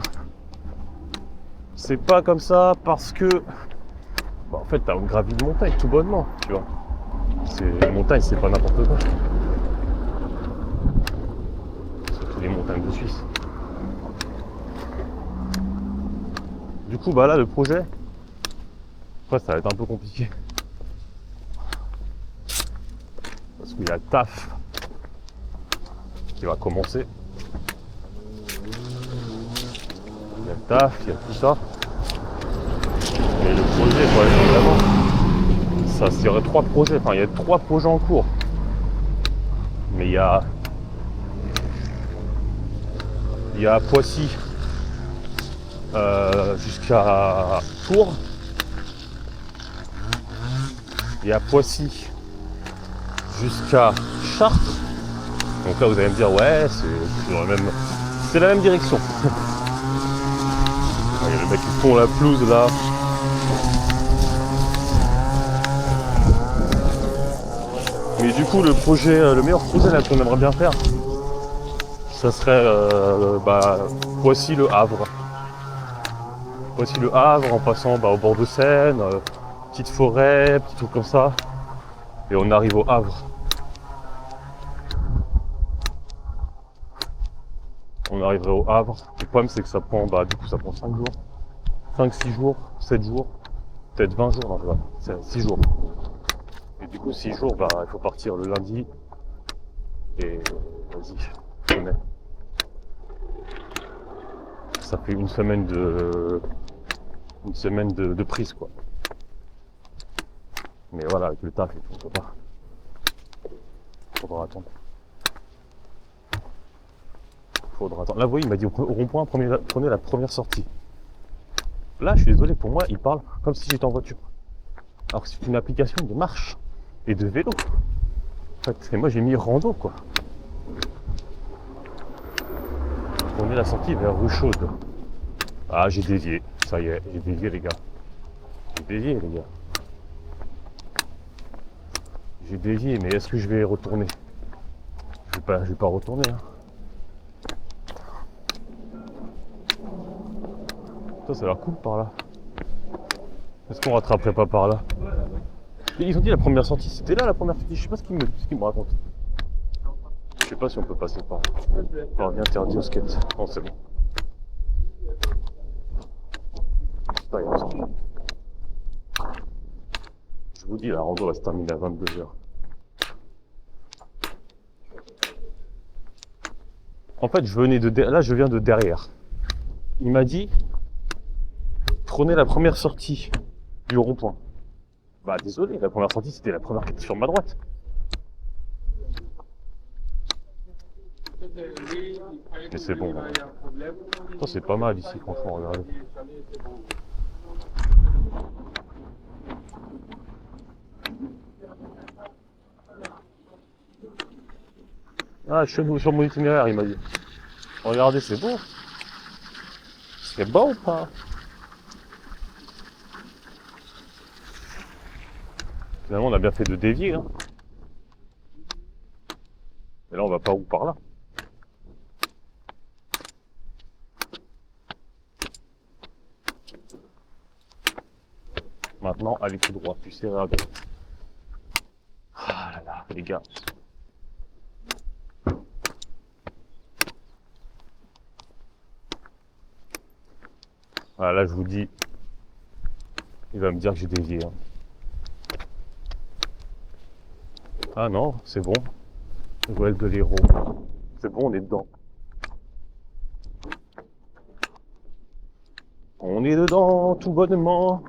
C'est pas comme ça parce que, en fait, t'as gravi une montagne tout bonnement, tu vois. Une montagne, c'est pas n'importe quoi. Surtout les montagnes de Suisse. Du coup, là, le projet, après, ça va être un peu compliqué. Parce qu'il y a le taf qui va commencer. Il y a le taf, il y a tout ça. Mais le projet, vraiment, ça, il y aurait 3 projets. Enfin, il y a 3 projets en cours. Mais il y a Poissy jusqu'à Tours. Il y a Poissy jusqu'à Chartres. Donc là, vous allez me dire, ouais, c'est la même direction. Il y a le mec qui fond la pelouse là. Mais du coup, le meilleur projet là qu'on aimerait bien faire, ça serait Poissy le Havre. Poissy le Havre en passant au bord de Seine, petite forêt, petit truc comme ça. Et on arrive au Havre. On arriverait au Havre. Le problème c'est que ça prend, ça prend 5 jours. 5, 6 jours, 7 jours, peut-être 20 jours, non je vois, c'est 6 jours. Et du coup 6 jours, il faut partir le lundi. Et vas-y, je connais. Ça fait une semaine de prise quoi. Mais voilà, avec le taf et tout, on peut pas. Faudra attendre. Là, vous voyez, il m'a dit au rond-point, prenez la première sortie. Là, je suis désolé, pour moi, il parle comme si j'étais en voiture. Alors que c'est une application de marche et de vélo. En fait, et moi, j'ai mis rando, quoi. Prenez la sortie vers rue Chaude. Ah, j'ai dévié. Ça y est, j'ai dévié, les gars. J'ai dévié, mais est-ce que je vais retourner? Je vais pas retourner, hein. Ça a l'air cool par là. Est-ce qu'on rattraperait pas par là? Mais ils ont dit la première sortie, c'était là la première sortie, je sais pas ce qu'ils me racontent. Je sais pas si on peut passer par vie interdit au skate. Non, c'est bon. Pas grave. Je vous dis, la rando va se terminer à 22h. En fait, je viens de derrière. Il m'a dit, prenez la première sortie du rond-point. Désolé, la première sortie c'était la première qui était sur ma droite. Mais c'est bon. Ça c'est pas mal ici, franchement, regardez. Ah, je suis sur mon itinéraire, il m'a dit. Regardez, c'est beau. C'est bon ou pas? Finalement, on a bien fait de dévier, hein. Et là, on va pas où? Par là. Maintenant, allez tout droit, puis serrez à droite. Ah là là, les gars. Ah là, je vous dis, il va me dire que j'ai dévié, hein. Ah non, c'est bon. Ruelle de l'Hérault. C'est bon, on est dedans. On est dedans, tout bonnement.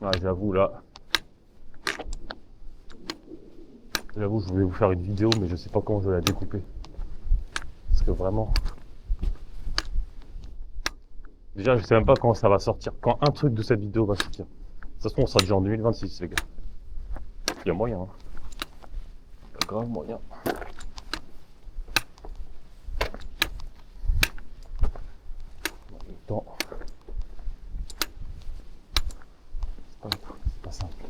Ah, j'avoue là. J'avoue, je voulais vous faire une vidéo, mais je sais pas comment je vais la découper. Parce que vraiment. Déjà, je sais même pas quand ça va sortir. Quand un truc de cette vidéo va sortir. De toute façon, on sera déjà en 2026, les gars. Il y a moyen. Hein. Il y a grave moyen. En même temps. C'est pas simple.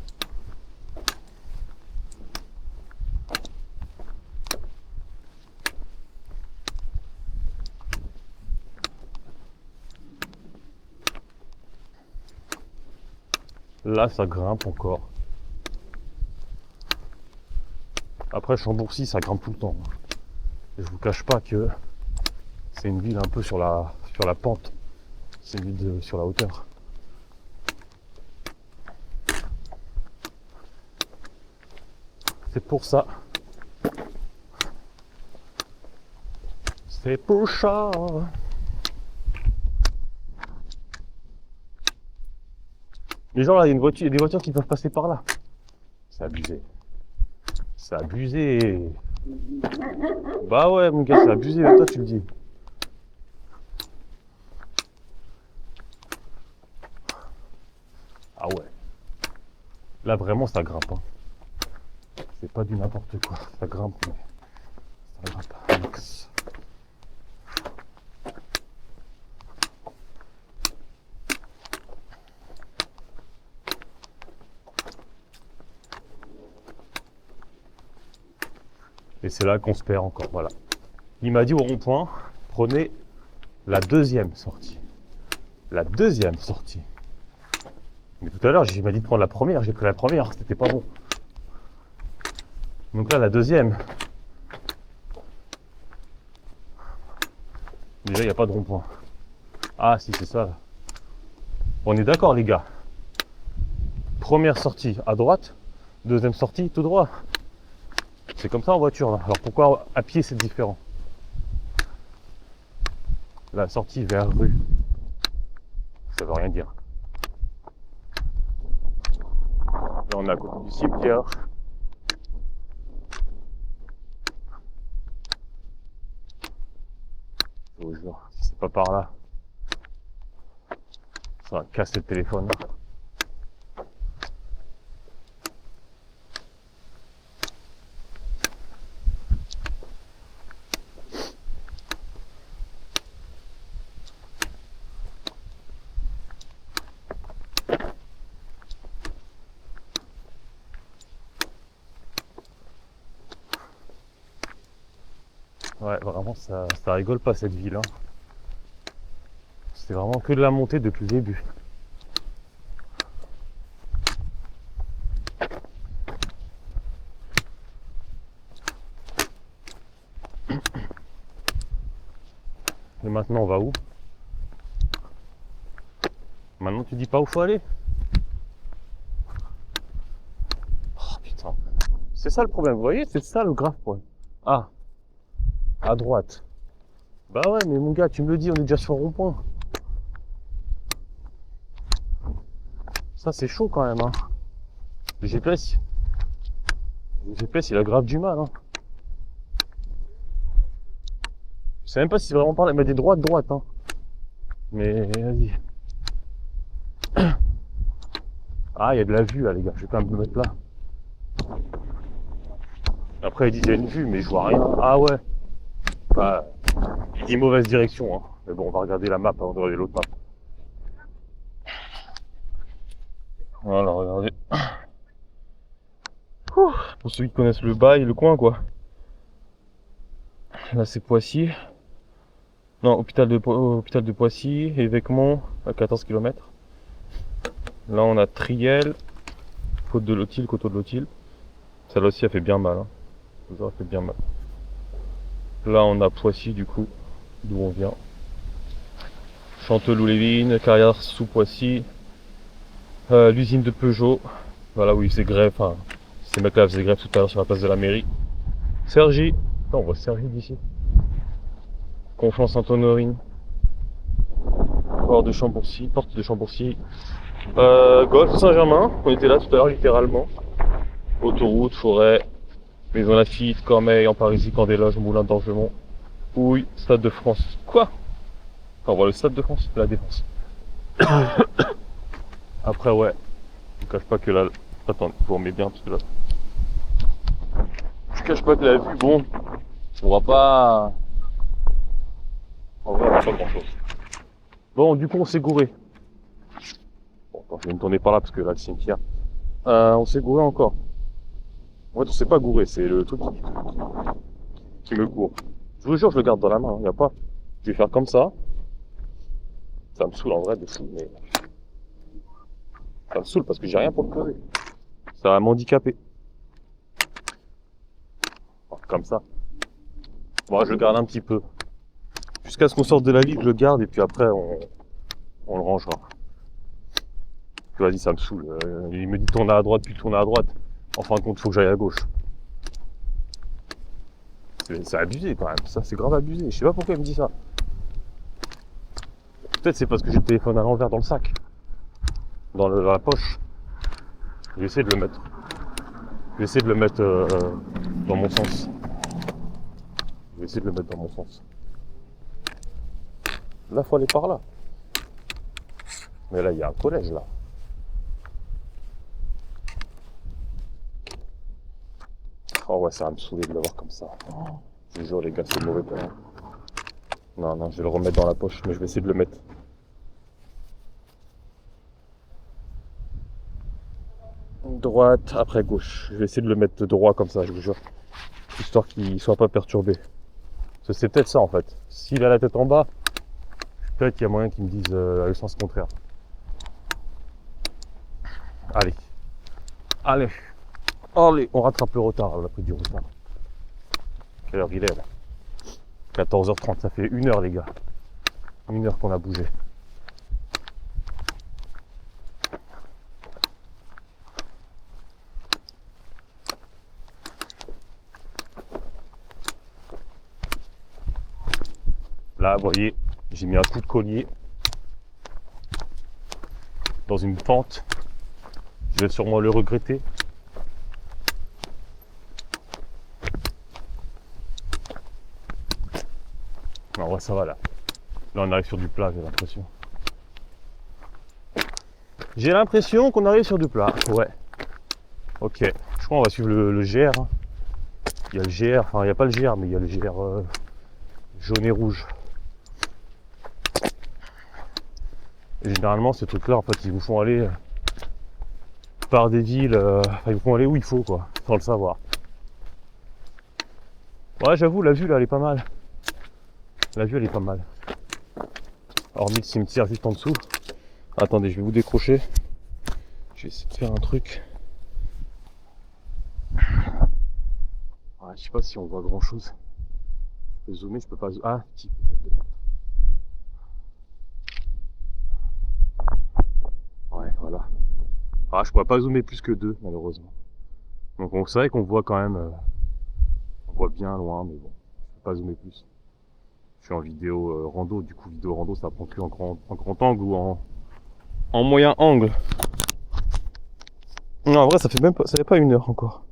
Là, ça grimpe encore. Après, Chambourcy, ça grimpe tout le temps. Et je vous cache pas que c'est une ville un peu sur la pente. C'est une ville sur la hauteur. C'est pour ça. C'est pour ça. Les gens là, il y a des voitures qui peuvent passer par là. C'est abusé. C'est abusé. Bah ouais mon gars, c'est abusé, toi tu le dis. Ah ouais. Là vraiment ça grimpe. Hein. C'est pas du n'importe quoi. Ça grimpe mais ça grimpe. Max. Et c'est là qu'on se perd encore, voilà. Il m'a dit au rond-point, prenez la deuxième sortie. La deuxième sortie. Mais tout à l'heure, il m'a dit de prendre la première, j'ai pris la première, c'était pas bon. Donc là, la deuxième. Déjà, il n'y a pas de rond-point. Ah si, c'est ça. Là. On est d'accord, les gars. Première sortie à droite, deuxième sortie tout droit. C'est comme ça en voiture là. Alors pourquoi à pied c'est différent? La sortie vers rue, ça veut rien dire. Là on est à côté du cimetière. Je vous jure, si c'est pas par là, ça va casser le téléphone. Ouais, vraiment, ça rigole pas cette ville. Hein. C'est vraiment que de la montée depuis le début. Et maintenant, on va où? Maintenant, tu dis pas où faut aller? Oh putain. C'est ça le problème, vous voyez? C'est ça le grave problème. Ah, à droite. Bah ouais, mais mon gars, tu me le dis, on est déjà sur le rond-point. Ça, c'est chaud quand même. Hein. Le GPS, il a grave du mal. Hein. Je sais même pas si c'est vraiment par là. Il m'a dit droite. Hein. Mais vas-y. Ah, il y a de la vue là, les gars. Je vais quand même me mettre là. Après, il dit il y a une vue, mais je vois rien. Ah ouais. Bah, il dit mauvaise direction. Hein. Mais bon, on va regarder la map avant de regarder l'autre map. Voilà, regardez. Pour ceux qui connaissent le bail, le coin quoi. Là c'est Poissy. Non, hôpital de Poissy, Évêquemont à 14 km. Là on a Triel, côte de Lotil. Celle-là aussi elle fait bien mal. Hein. Elle fait bien mal. Là on a Poissy du coup, d'où on vient. Chanteloup-les-Vignes, carrière sous Poissy. L'usine de Peugeot. Voilà où ils faisaient grève. Enfin, ces mecs-là faisaient grève tout à l'heure sur la place de la mairie. Cergy. Non, on voit Cergy d'ici. Conflans-Sainte-Honorine. Porte de Chambourcy. Golfe Saint-Germain, on était là tout à l'heure littéralement. Autoroute, forêt, Maison Lafitte, Cormeilles, en Parisis, Candeloge, Moulin d'Orgemont, Pouille, Stade de France. Quoi? Enfin, on voit le Stade de France, la Défense. Après, ouais, je ne cache pas que là... Attends, vous remettez bien parce que là... Je ne cache pas que la vue, bon, on voit pas... En vrai, on voit pas grand chose. Bon, du coup, on s'est gouré. Bon, attends, je vais me tourner par là parce que là, le cimetière. On s'est gouré encore. En fait, on s'est pas gouré, c'est le truc qui me court. Je vous jure, je le garde dans la main, y a pas. Je vais faire comme ça. Ça me saoule en vrai de fou, mais... Ça me saoule parce que j'ai rien pour le poser. Ça va m'handicaper. Comme ça. Bon, je le garde un petit peu. Jusqu'à ce qu'on sorte de la ville, je le garde et puis après, on le rangera. Vas-y, ça me saoule. Il me dit tourne à droite, puis tourne à droite. En fin de compte, faut que j'aille à gauche. C'est abusé quand même, ça c'est grave abusé. Je sais pas pourquoi il me dit ça. Peut-être c'est parce que j'ai le téléphone à l'envers dans le sac. Dans la poche. Je vais essayer de le mettre. Je vais essayer de le mettre dans mon sens. Je vais essayer de le mettre dans mon sens. Là, faut aller par là. Mais là, il y a un collège là. Oh ouais, ça va me saouler de le voir comme ça. Je vous jure les gars, c'est mauvais pour moi. Non, non, je vais le remettre dans la poche, mais je vais essayer de le mettre. Droite, après gauche. Je vais essayer de le mettre droit comme ça, je vous jure. Histoire qu'il soit pas perturbé. Parce que c'est peut-être ça en fait. S'il a la tête en bas, peut-être qu'il y a moyen qu'il me dise le sens contraire. Allez. Allez. Allez, on rattrape le retard, on a pris du retard. Quelle heure il est là? 14h30, ça fait 1 heure les gars. 1 heure qu'on a bougé. Là, vous voyez, j'ai mis un coup de collier dans une pente. Je vais sûrement le regretter. Non, ouais, ça va là. Là, on arrive sur du plat, j'ai l'impression. J'ai l'impression qu'on arrive sur du plat, ouais. Ok, je crois qu'on va suivre le GR. Hein. Il y a le GR, enfin, il n'y a pas le GR, mais il y a le GR jaune et rouge. Et généralement, ces trucs-là, en fait, ils vous font aller par des villes, ils vous font aller où il faut, quoi, sans le savoir. Ouais, j'avoue, la vue, là, elle est pas mal. La vue, elle est pas mal. Hormis le cimetière juste en dessous. Attendez, je vais vous décrocher. Je vais essayer de faire un truc. Ouais, je sais pas si on voit grand chose. Je peux zoomer, je peux pas zoomer. Ah, si, peut-être. Ouais, voilà. Ah, je pourrais pas zoomer plus que 2, malheureusement. Donc on sait qu'on voit quand même. On voit bien loin, mais bon, je peux pas zoomer plus. Je suis en vidéo rando, du coup vidéo rando ça prend que en grand angle ou en moyen angle. Non, en vrai ça fait pas 1 heure encore.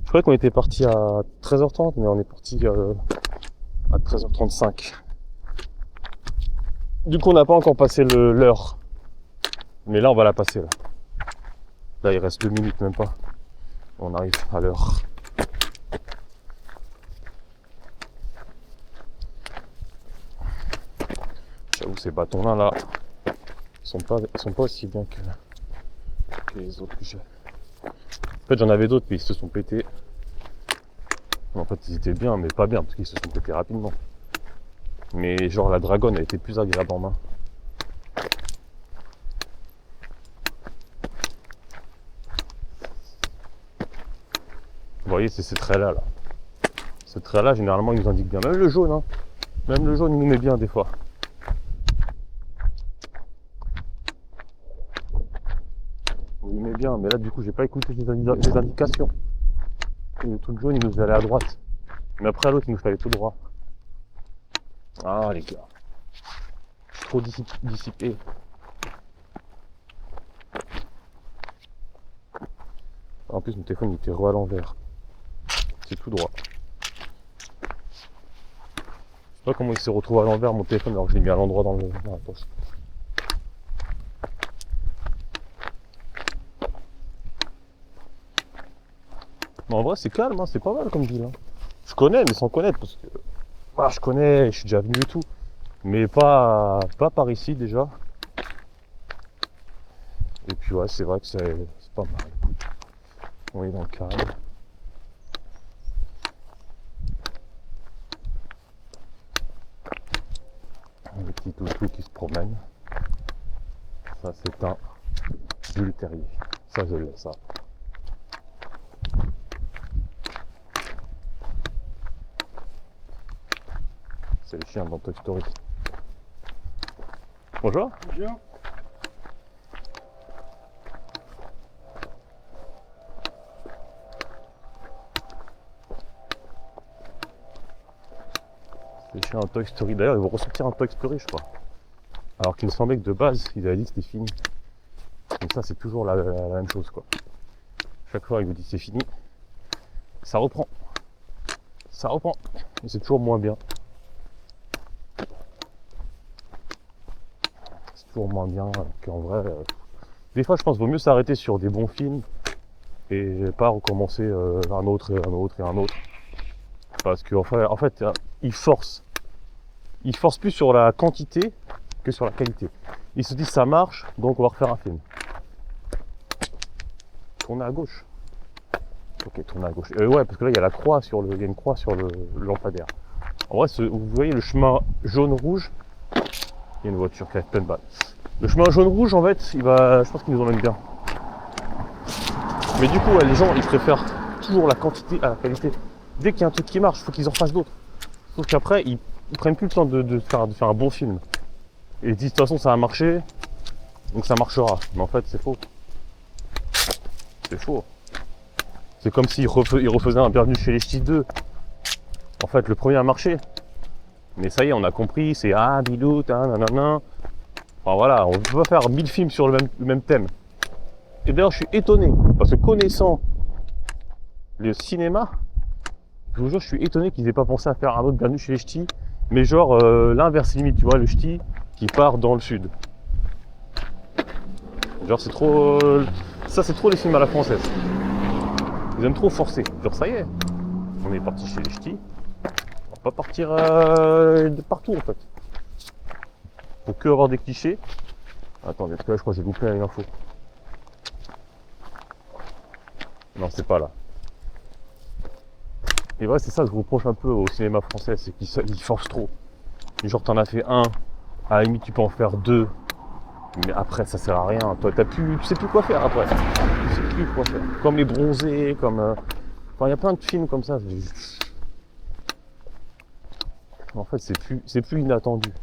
Je croyais qu'on était parti à 13h30, mais on est parti à 13h35. Du coup on n'a pas encore passé l'heure. Mais là on va la passer là. Là il reste 2 minutes même pas. On arrive à l'heure. J'avoue ces bâtons là, ils sont pas aussi bien que les autres que j'ai. En fait j'en avais d'autres mais ils se sont pétés. En fait ils étaient bien mais pas bien parce qu'ils se sont pétés rapidement. Mais genre la Dragon a été plus agréable en main. Vous voyez c'est ces traits là. Ces traits là généralement ils nous indiquent bien. Même le jaune hein. Même le jaune il nous met bien des fois. Il met bien, mais là du coup j'ai pas écouté les indications. Et le truc jaune il nous allait à droite. Mais après l'autre il nous fallait tout droit. Ah les gars. Trop dissipé. En plus, mon téléphone il était à l'envers. C'est tout droit. Je sais pas comment il s'est retrouvé à l'envers mon téléphone alors que je l'ai mis à l'endroit dans la poche. Mais en vrai, c'est calme, hein, c'est pas mal comme ville. Hein. Je connais, mais sans connaître, parce que voilà, je connais, je suis déjà venu et tout. Mais pas par ici déjà. Et puis ouais, c'est vrai que c'est pas mal. On est dans le calme. Les petits toutous qui se promènent. Ça c'est un bulle terrier. Ça je l'ai, ça. C'est le chien dans Toy Story. Bonjour. Bonjour. C'est le chien dans Toy Story. D'ailleurs, ils vont ressortir un Toy Story, je crois. Alors qu'il me semblait que de base, ils avaient dit que c'était fini. Donc ça, c'est toujours la même chose, quoi. Chaque fois, ils vous disent c'est fini. Ça reprend. Ça reprend. Mais c'est toujours moins bien. C'est toujours moins bien qu'en vrai. Des fois, je pense qu'il vaut mieux s'arrêter sur des bons films et pas recommencer un autre et un autre et un autre. Parce qu'en fait, ils forcent. Ils forcent plus sur la quantité que sur la qualité. Ils se disent ça marche, donc on va refaire un film. Tournez à gauche. Ok, tournez à gauche. Ouais, parce que là il y a la croix sur il y a une croix sur le lampadaire. En vrai, vous voyez le chemin jaune-rouge. Il y a une voiture qui a plein de balles. Le chemin jaune-rouge, en fait, je pense qu'il nous emmène bien. Mais du coup, ouais, les gens, ils préfèrent toujours la quantité à la qualité. Dès qu'il y a un truc qui marche, il faut qu'ils en fassent d'autres. Sauf qu'après, ils prennent plus le temps de faire un bon film. Et ils disent de toute façon ça a marché, donc ça marchera. Mais en fait c'est faux. C'est faux. C'est comme s'ils refaisaient un Bienvenue chez les Ch'tis 2. En fait le premier a marché. Mais ça y est, on a compris, c'est Bilou, nanana. Enfin voilà, on ne peut pas faire 1000 films sur le même thème. Et d'ailleurs je suis étonné, parce que connaissant le cinéma, je vous jure je suis étonné qu'ils aient pas pensé à faire un autre Bienvenue chez les Ch'tis. Mais genre l'inverse limite, tu vois, le ch'ti qui part dans le sud. Genre c'est trop... ça c'est trop les films à la française. Ils aiment trop forcer. Genre ça y est, on est parti chez les ch'tis. On va pas partir de partout en fait. Faut que avoir des clichés. Attendez, parce que là je crois que j'ai loupé une info. Non, c'est pas là. Et ouais, c'est ça que je reproche un peu au cinéma français, c'est qu'ils forcent trop. Genre t'en as fait un, à la limite tu peux en faire deux, mais après ça sert à rien. Toi tu sais plus quoi faire après. Tu sais plus quoi faire. Comme les bronzés, comme... Enfin il y a plein de films comme ça. En fait c'est plus inattendu.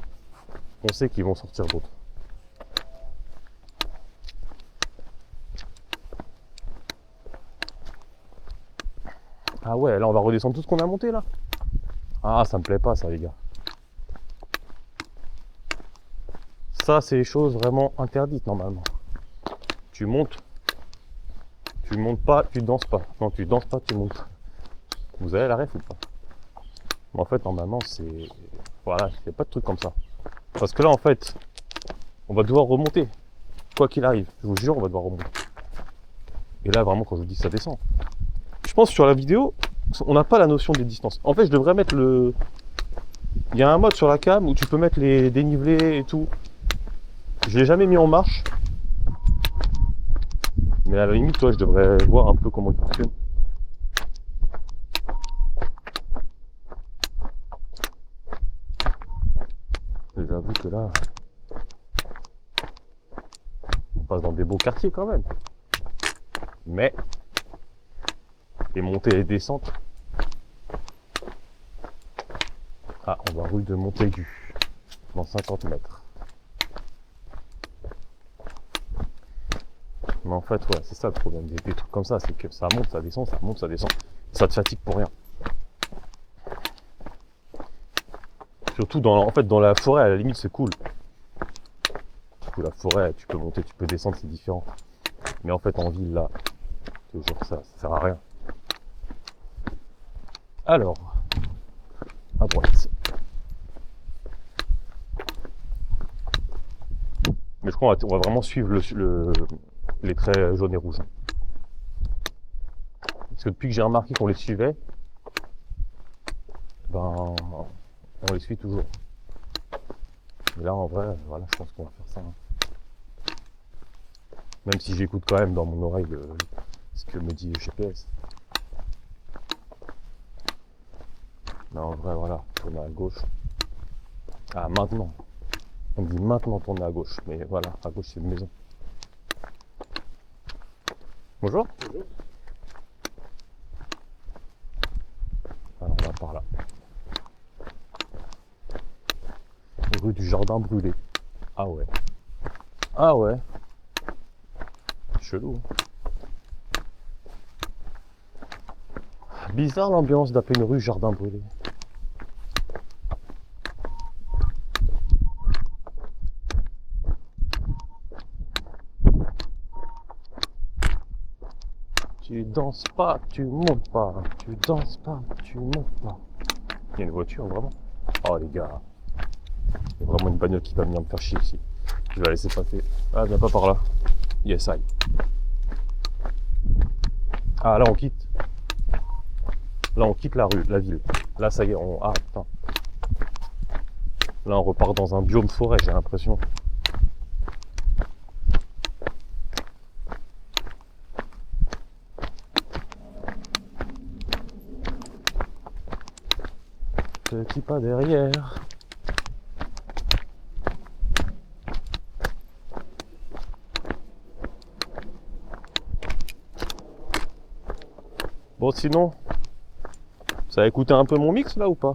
On sait qu'ils vont sortir d'autres. Ah ouais, là on va redescendre tout ce qu'on a monté là. Ah ça me plaît pas ça les gars. Ça c'est les choses vraiment interdites normalement. Tu montes pas, tu danses pas. Non, tu danses pas, tu montes. Vous avez la ref ou pas? Mais en fait normalement c'est... Voilà, il n'y a pas de truc comme ça. Parce que là en fait, on va devoir remonter. Quoi qu'il arrive, je vous jure on va devoir remonter. Et là vraiment quand je vous dis ça descend. Je pense que sur la vidéo, on n'a pas la notion des distances. En fait je devrais mettre le... Il y a un mode sur la cam où tu peux mettre les dénivelés et tout. Je l'ai jamais mis en marche. Mais à la limite, toi, je devrais voir un peu comment il fonctionne. J'avoue que là, on passe dans des beaux quartiers quand même. Mais, les montées et les descentes. Ah, on va rue de Montaigu, dans 50 mètres. Mais en fait, ouais, c'est ça le problème des trucs comme ça, c'est que ça monte, ça descend, ça monte, ça descend. Ça te fatigue pour rien. Surtout dans la forêt, à la limite, c'est cool. Du coup, la forêt, tu peux monter, tu peux descendre, c'est différent. Mais en fait, en ville, là, te jure, ça sert à rien. Alors, à droite. Mais je crois qu'on va vraiment suivre les traits jaunes et rouges. Parce que depuis que j'ai remarqué qu'on les suivait, ben, on les suit toujours. Et là, en vrai, voilà, je pense qu'on va faire ça. Hein. Même si j'écoute quand même dans mon oreille ce que me dit le GPS. Mais en vrai, voilà, tourner à gauche. Ah, maintenant. On me dit maintenant tourner à gauche. Mais voilà, à gauche, c'est une maison. Bonjour. Bonjour. Alors, on va par là. Rue du Jardin Brûlé. Ah ouais. Ah ouais. Chelou. Bizarre l'ambiance d'appeler une rue Jardin Brûlé. Tu danses pas, tu montes pas. Tu danses pas, tu montes pas. Il y a une voiture, vraiment. Oh les gars. Il y a vraiment une bagnole qui va venir me faire chier ici. Je vais la laisser passer. Ah, viens pas par là. Yes, aïe. Ah, là on quitte. Là on quitte la rue, la ville. Là ça y est, ah putain. Là on repart dans un biome forêt, j'ai l'impression. Petit pas derrière. Bon sinon, ça a écouté un peu mon mix là ou pas?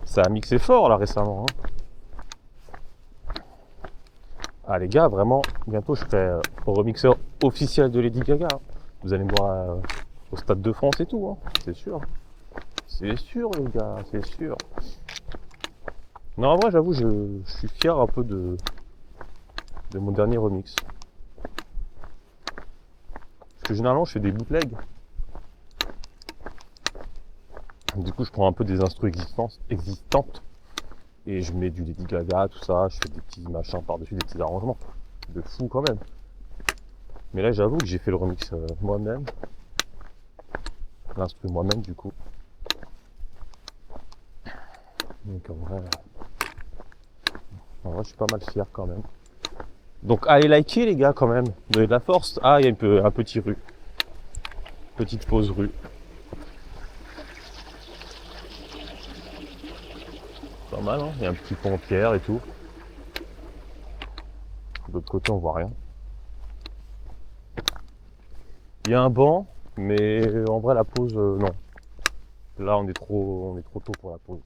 Ça a mixé fort là récemment. Hein. Ah les gars, vraiment, bientôt je serai remixeur officiel de Lady Gaga. Hein. Vous allez me voir au Stade de France et tout, hein. C'est sûr. C'est sûr les gars, c'est sûr. Non en vrai j'avoue je suis fier un peu de mon dernier remix. Parce que généralement je fais des bootlegs. Du coup je prends un peu des instrus existantes et je mets du Lady Gaga, tout ça, je fais des petits machins par-dessus, des petits arrangements. De fou quand même. Mais là j'avoue que j'ai fait le remix moi-même. L'instru moi-même du coup. Donc en vrai je suis pas mal fier quand même. Donc allez liker les gars quand même, donnez de la force. Ah il y a un petit rue. Petite pause rue. Pas mal hein, il y a un petit pont en pierre et tout. De l'autre côté on voit rien. Il y a un banc, mais en vrai la pause non. Là on est trop tôt pour la pause.